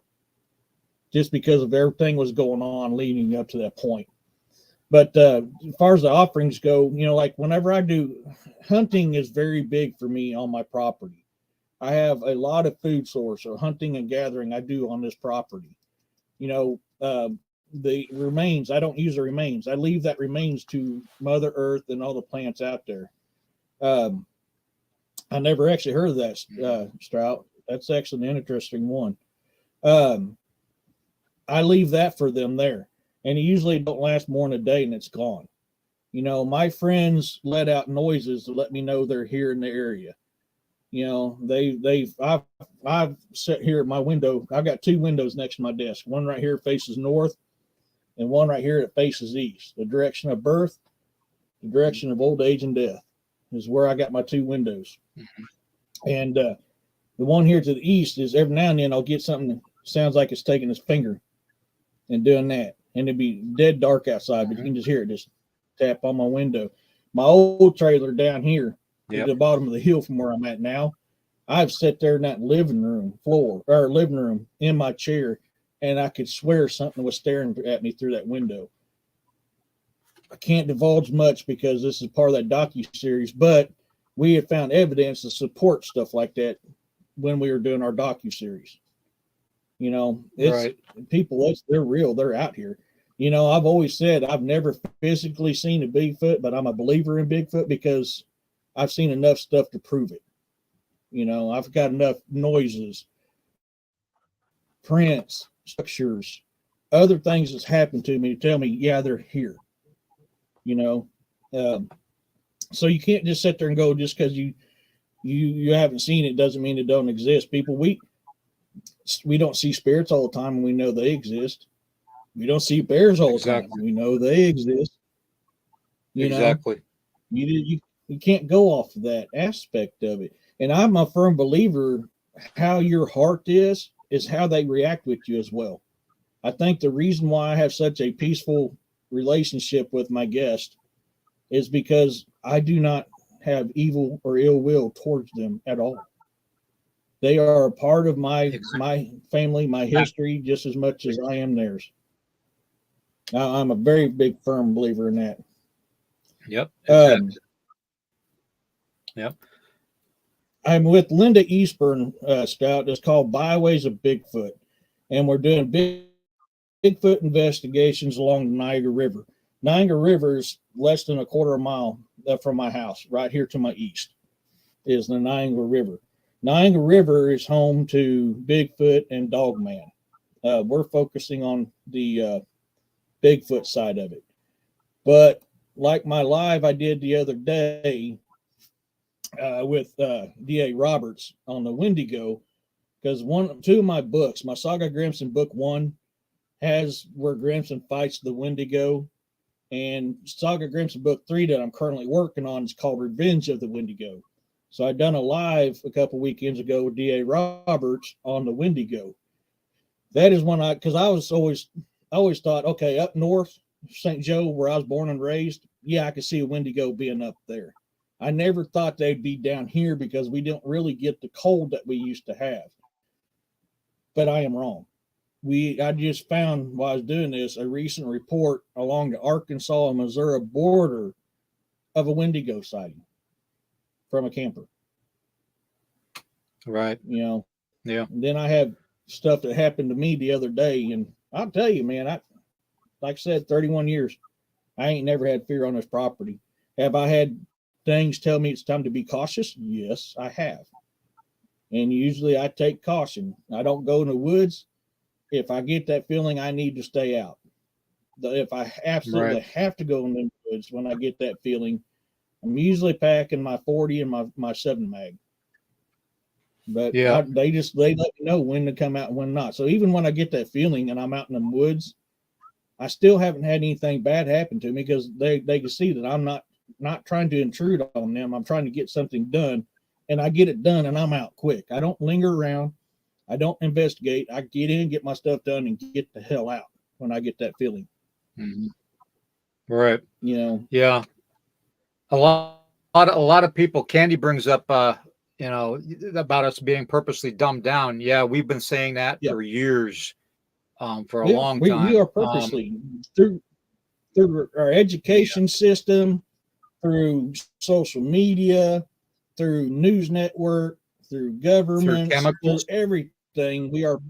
Just because of everything was going on leading up to that point. But as far as the offerings go, like whenever I do, hunting is very big for me on my property. I have a lot of food source, or hunting and gathering I do on this property. The remains, I don't use the remains. I leave that remains to Mother Earth and all the plants out there. I never actually heard of that, Strout. That's actually an interesting one. I leave that for them there, and it usually don't last more than a day, and it's gone. My friends let out noises to let me know they're here in the area. I've sat here at my window. I've got 2 windows next to my desk. One right here faces north, and one right here that faces east. The direction of birth, the direction of old age and death is where I got my 2 windows. Mm-hmm. And the one here to the east is every now and then I'll get something that sounds like it's taking its finger and doing that. And it'd be dead dark outside, but you can just hear it just tap on my window. My old trailer down here at the bottom of the hill from where I'm at now, I've sat there in that living room in my chair, and I could swear something was staring at me through that window. I can't divulge much because this is part of that docu-series, but we have found evidence to support stuff like that when we were doing our docu-series. It's right. People, they're real. They're out here. I've always said I've never physically seen a Bigfoot, but I'm a believer in Bigfoot because I've seen enough stuff to prove it. You know, I've got enough noises, prints, structures, other things that's happened to me to tell me, yeah, they're here. You know, so you can't just sit there and go just because you haven't seen it doesn't mean it don't exist. People, we don't see spirits all the time, and we know they exist. We don't see bears all the time. We know they exist. You know, you can't go off of that aspect of it. And I'm a firm believer how your heart is how they react with you as well. I think the reason why I have such a peaceful relationship with my guest is because I do not have evil or ill will towards them at all. They are a part of my family, my history, just as much as I am theirs. I'm a very big, firm believer in that. Yep. Exactly. Yep. I'm with Linda Eastburn Scout. It's called Byways of Bigfoot, and we're doing Bigfoot investigations along the Niagara River. Niagara River is less than a quarter of a mile from my house. Right here to my east is the Niagara River. Niagara River is home to Bigfoot and Dogman. We're focusing on the Bigfoot side of it. But like my live I did the other day with D.A. Roberts on the Wendigo, because two of my books, my Saga Grimson book 1 has where Grimson fights the Wendigo, and Saga Grimson book 3 that I'm currently working on is called Revenge of the Wendigo. So I done a live a couple weekends ago with D.A. Roberts on the Wendigo. That is one because I always thought, okay, up north, St. Joe, where I was born and raised, yeah, I could see a Wendigo being up there. I never thought they'd be down here because we don't really get the cold that we used to have. But I am wrong. I just found while I was doing this a recent report along the Arkansas and Missouri border of a Wendigo sighting from a camper. Right. You know. Yeah. And then I have stuff that happened to me the other day, and I'll tell you, man, like I said, 31 years, I ain't never had fear on this property. Have I had things tell me it's time to be cautious? Yes, I have. And usually I take caution. I don't go in the woods. If I get that feeling, I need to stay out. If I absolutely have to go in the woods when I get that feeling, I'm usually packing my 40 and my 7 mag. But yeah, they let me know when to come out and when not. So even when I get that feeling and I'm out in the woods, I still haven't had anything bad happen to me because they can see that I'm not trying to intrude on them. I'm trying to get something done, and I get it done, and I'm out quick. I don't linger around. I don't investigate. I get in, get my stuff done, and get the hell out when I get that feeling. Mm-hmm. Right. You know. Yeah. A lot of people. Candy brings up, about us being purposely dumbed down. Yeah, we've been saying that for years, for a long time. We are purposely through our education system, through social media, through news network, through government, through everything. We are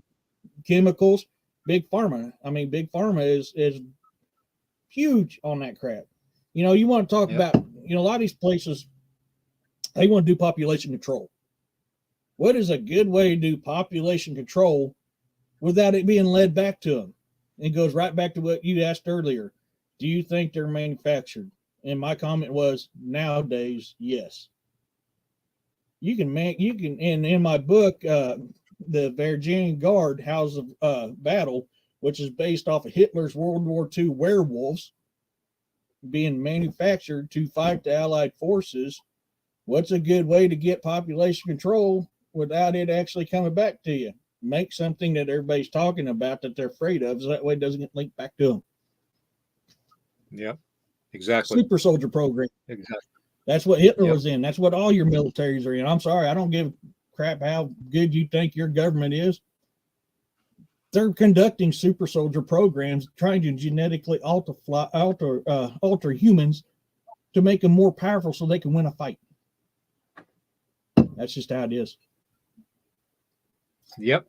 chemicals. Big pharma. I mean, big pharma is huge on that crap. You know, you want to talk about, a lot of these places, they want to do population control. What is a good way to do population control without it being led back to them? It goes right back to what you asked earlier. Do you think they're manufactured? And my comment was, nowadays, yes. You can, and in my book, the Virginian Guard House of Battle, which is based off of Hitler's World War II werewolves being manufactured to fight the Allied forces. What's a good way to get population control without it actually coming back to you? Make something that everybody's talking about that they're afraid of, so that way it doesn't get linked back to them. Yep, exactly. Super soldier program. Exactly. That's what Hitler was in. That's what all your militaries are in. I'm sorry, I don't give a crap how good you think your government is. They're conducting super soldier programs, trying to genetically alter humans to make them more powerful so they can win a fight. That's just how it is. Yep.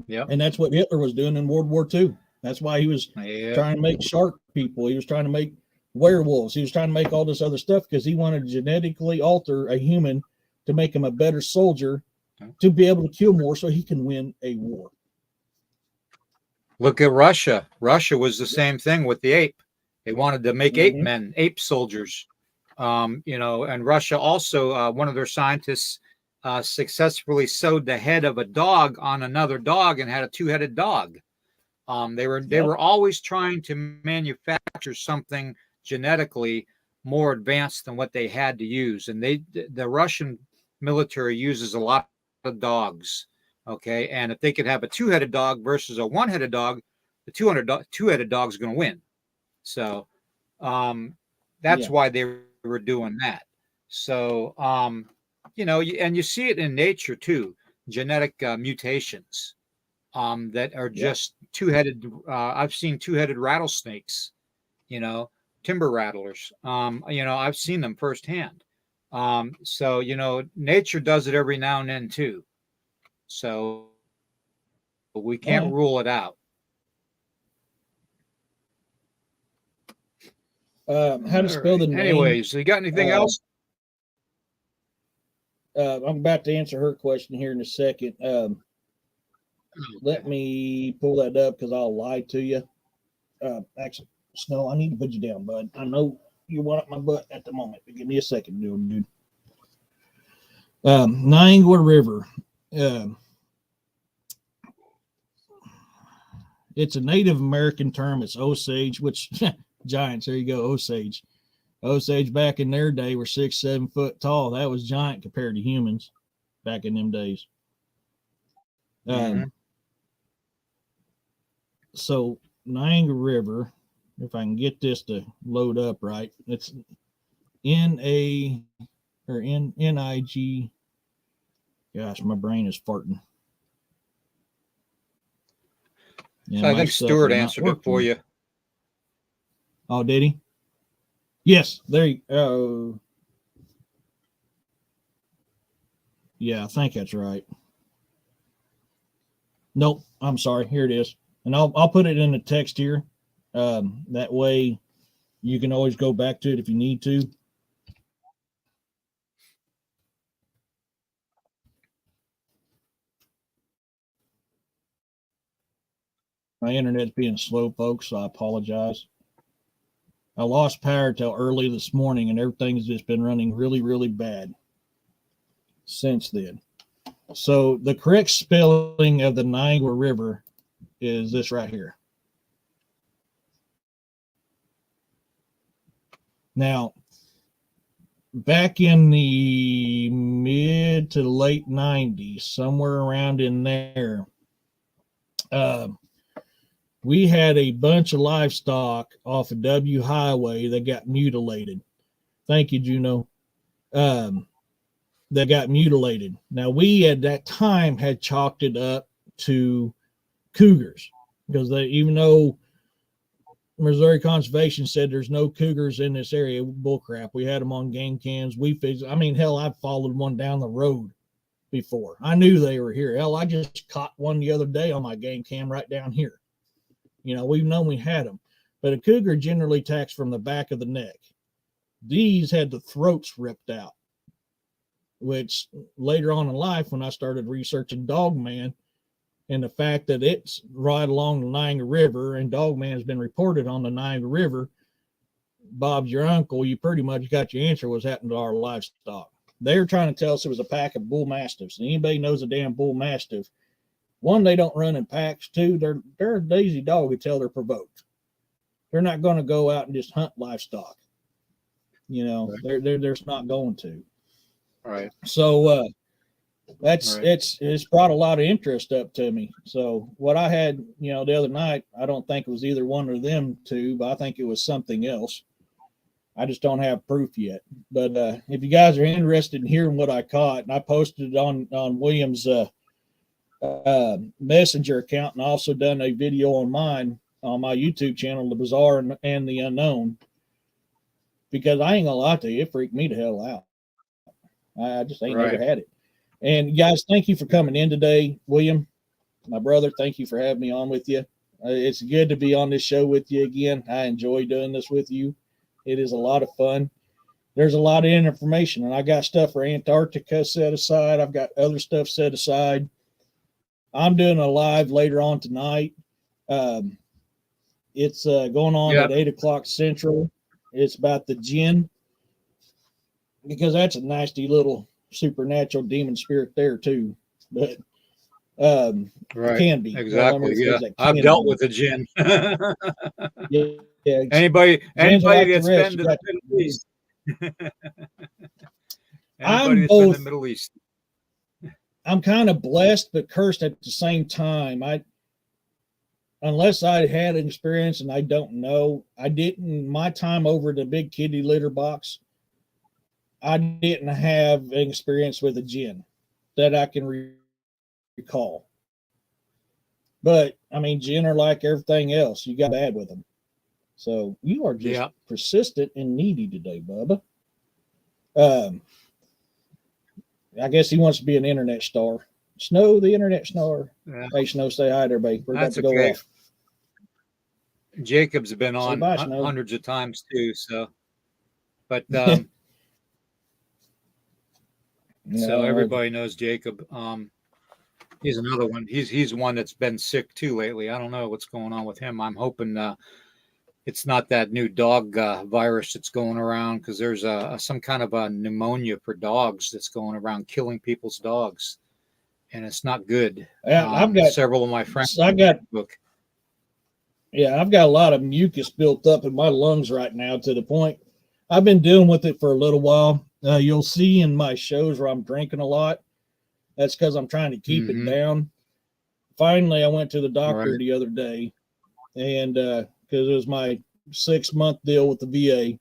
And that's what Hitler was doing in World War II. That's why he was trying to make shark people. He was trying to make werewolves. He was trying to make all this other stuff because he wanted to genetically alter a human to make him a better soldier to be able to kill more so he can win a war. Look at Russia. Russia was the same thing with the ape. They wanted to make ape men, ape soldiers. And Russia also, one of their scientists successfully sewed the head of a dog on another dog and had a two-headed dog. They were always trying to manufacture something genetically more advanced than what they had to use. And the Russian military uses a lot of dogs. Okay. And if they could have a two-headed dog versus a one-headed dog, the two-headed dog is going to win. So that's why they were doing that. So, and you see it in nature too, genetic mutations that are just two-headed. I've seen two-headed rattlesnakes, timber rattlers. I've seen them firsthand. So, nature does it every now and then too. So we can't rule it out. How to spell the name? Anyways, you got anything else? I'm about to answer her question here in a second. Let me pull that up because I'll lie to you. Actually, Snow, I need to put you down, bud. I know you want up my butt at the moment, but give me a second, dude. Niagara River. It's a Native American term. It's Osage, which giants. There you go, Osage. Osage back in their day were 6-7 foot tall. That was giant compared to humans back in them days. So Niagara River, if I can get this to load up right, it's N-A or N-I-G. Gosh, my brain is farting. Yeah, so I think Stuart answered it for you. Oh, did he? Yes, there you go. Yeah, I think that's right. Nope, I'm sorry. Here it is. And I'll put it in the text here. That way you can always go back to it if you need to. My internet's being slow, folks, so I apologize. I lost power till early this morning, and everything's just been running really, really bad since then. So the correct spelling of the Niagara River is this right here. Now, back in the mid to late 90s, somewhere around in there, we had a bunch of livestock off of W Highway that got mutilated. Thank you, Juno. That got mutilated. Now, we at that time had chalked it up to cougars because even though Missouri Conservation said there's no cougars in this area, bullcrap. We had them on game cams. Hell, I've followed one down the road before. I knew they were here. Hell, I just caught one the other day on my game cam right down here. We've known we had them, but a cougar generally attacks from the back of the neck. These had the throats ripped out, which later on in life, when I started researching Dogman and the fact that it's right along the Niagara River and Dogman has been reported on the Niagara River, Bob's your uncle, you pretty much got your answer what's happened to our livestock. They were trying to tell us it was a pack of bull mastiffs. And anybody knows a damn bull mastiff, one, they don't run in packs. Two, they're a lazy dog until they're provoked. They're not going to go out and just hunt livestock. Right. They're just not going to. All right. So it's brought a lot of interest up to me. So what I had, the other night, I don't think it was either one of them two, but I think it was something else. I just don't have proof yet. But if you guys are interested in hearing what I caught, and I posted it on William's messenger account, and also done a video on mine on my YouTube channel, The Bizarre and the Unknown, because I ain't gonna lie to you, it freaked me the hell out. I just ain't never had it. And guys, thank you for coming in today. William, my brother, thank you for having me on with you. It's good to be on this show with you again. I enjoy doing this with you. It is a lot of fun. there's a lot of information, and I got stuff for Antarctica set aside. I've got other stuff set aside. I'm doing a live later on tonight. It's going on at 8 o'clock Central. It's about the jinn, because that's a nasty little supernatural demon spirit there too. But Right. can be. Exactly. Yeah. I've dealt with the jinn. Yeah. Anybody like that's been to the Middle East. Anybody that's been to the Middle East. I'm kind of blessed but cursed at the same time. Unless I had an experience and I don't know, I didn't, my time over the big kitty litter box, I didn't have an experience with a jinn that I can recall. But I mean, jinn are like everything else. You got bad with them. So you are just persistent and needy today, Bubba. I guess he wants to be an internet star. Snow, the internet star. Yeah. Hey, Snow, say hi there, babe. We're about to go off. Jacob's been on hundreds of times too. So, but so everybody knows Jacob. He's another one. He's one that's been sick too lately. I don't know what's going on with him. I'm hoping it's not that new dog virus that's going around, because there's some kind of a pneumonia for dogs that's going around killing people's dogs, and it's not good. I've got several of my friends. I've got a lot of mucus built up in my lungs right now, to the point I've been dealing with it for a little while. You'll see in my shows where I'm drinking a lot. That's because I'm trying to keep it down. Finally, I went to the doctor the other day, and because it was my 6-month deal with the VA,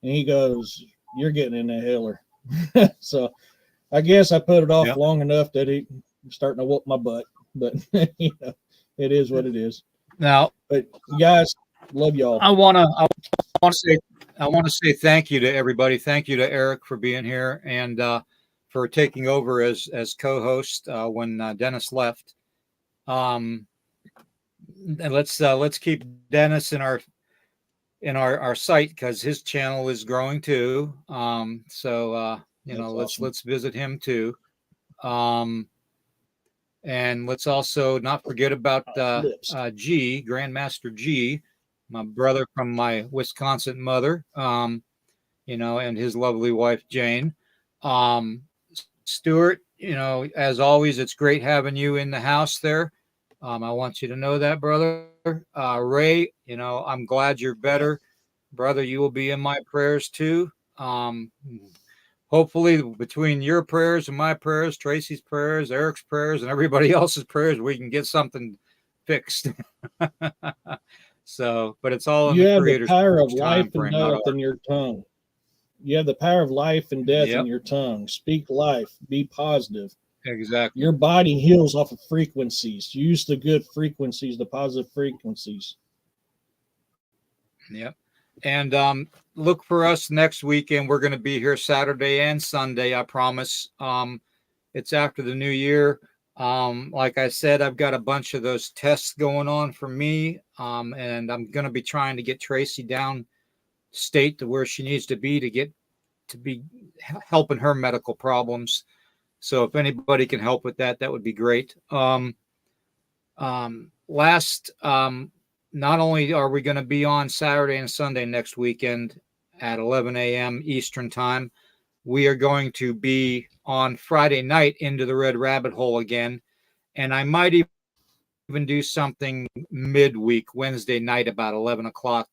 and he goes, "You're getting in the heller." So I guess I put it off long enough that he's starting to whoop my butt. But it is what it is. Now, but guys, love y'all. I want to say thank you to everybody. Thank you to Eric for being here, and for taking over as co-host when Dennis left. And let's keep Dennis in our site, because his channel is growing too. Let's visit him too. And let's also not forget about G, Grandmaster G, my brother from my Wisconsin mother, and his lovely wife Jane. Stuart, as always, it's great having you in the house there. I want you to know that, brother. Ray, I'm glad you're better. Brother, you will be in my prayers too. Hopefully, between your prayers and my prayers, Tracy's prayers, Eric's prayers, and everybody else's prayers, we can get something fixed. So, but it's all in the Creator's power of life and death in your tongue. You have the power of life and death in your tongue. Speak life. Be positive. Exactly. Your body heals off of frequencies. Use the good frequencies, the positive frequencies. Yep. And look for us next weekend. We're going to be here Saturday and Sunday, I promise. It's after the new year. Like I said, I've got a bunch of those tests going on for me. And I'm going to be trying to get Tracy down state to where she needs to be helping her medical problems. So if anybody can help with that, that would be great. Not only are we going to be on Saturday and Sunday next weekend at 11 a.m. Eastern time, we are going to be on Friday night into the Red Rabbit Hole again. And I might even do something midweek, Wednesday night, about 11 o'clock,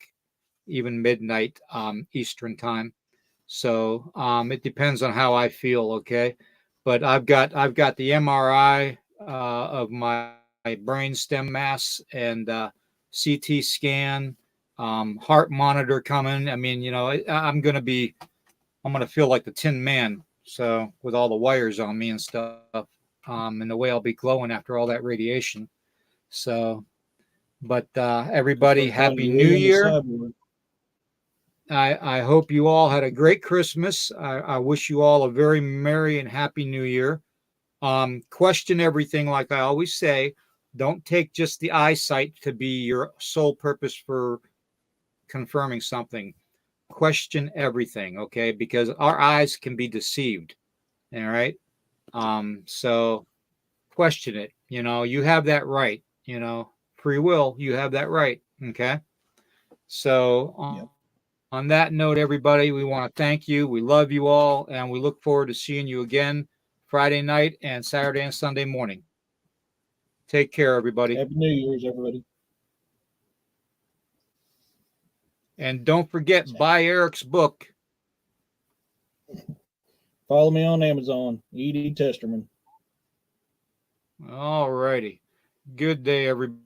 even midnight Eastern time. So it depends on how I feel. Okay. But I've got the MRI of my brain stem mass and CT scan, heart monitor coming. I mean, I'm going to feel like the Tin Man. So with all the wires on me and stuff, and the way I'll be glowing after all that radiation. So, but everybody, Happy New Year. I hope you all had a great Christmas. I wish you all a very merry and happy New Year. Question everything, like I always say. Don't take just the eyesight to be your sole purpose for confirming something. question everything, okay? Because our eyes can be deceived. All right. So question it. You have that right. Free will, you have that right. Okay. So Yep. on that note, everybody, we want to thank you. We love you all, and we look forward to seeing you again Friday night and Saturday and Sunday morning. Take care, everybody. Happy New Year's, everybody. And don't forget, buy Eric's book. Follow me on Amazon, E.D. Testerman. All righty. Good day, everybody.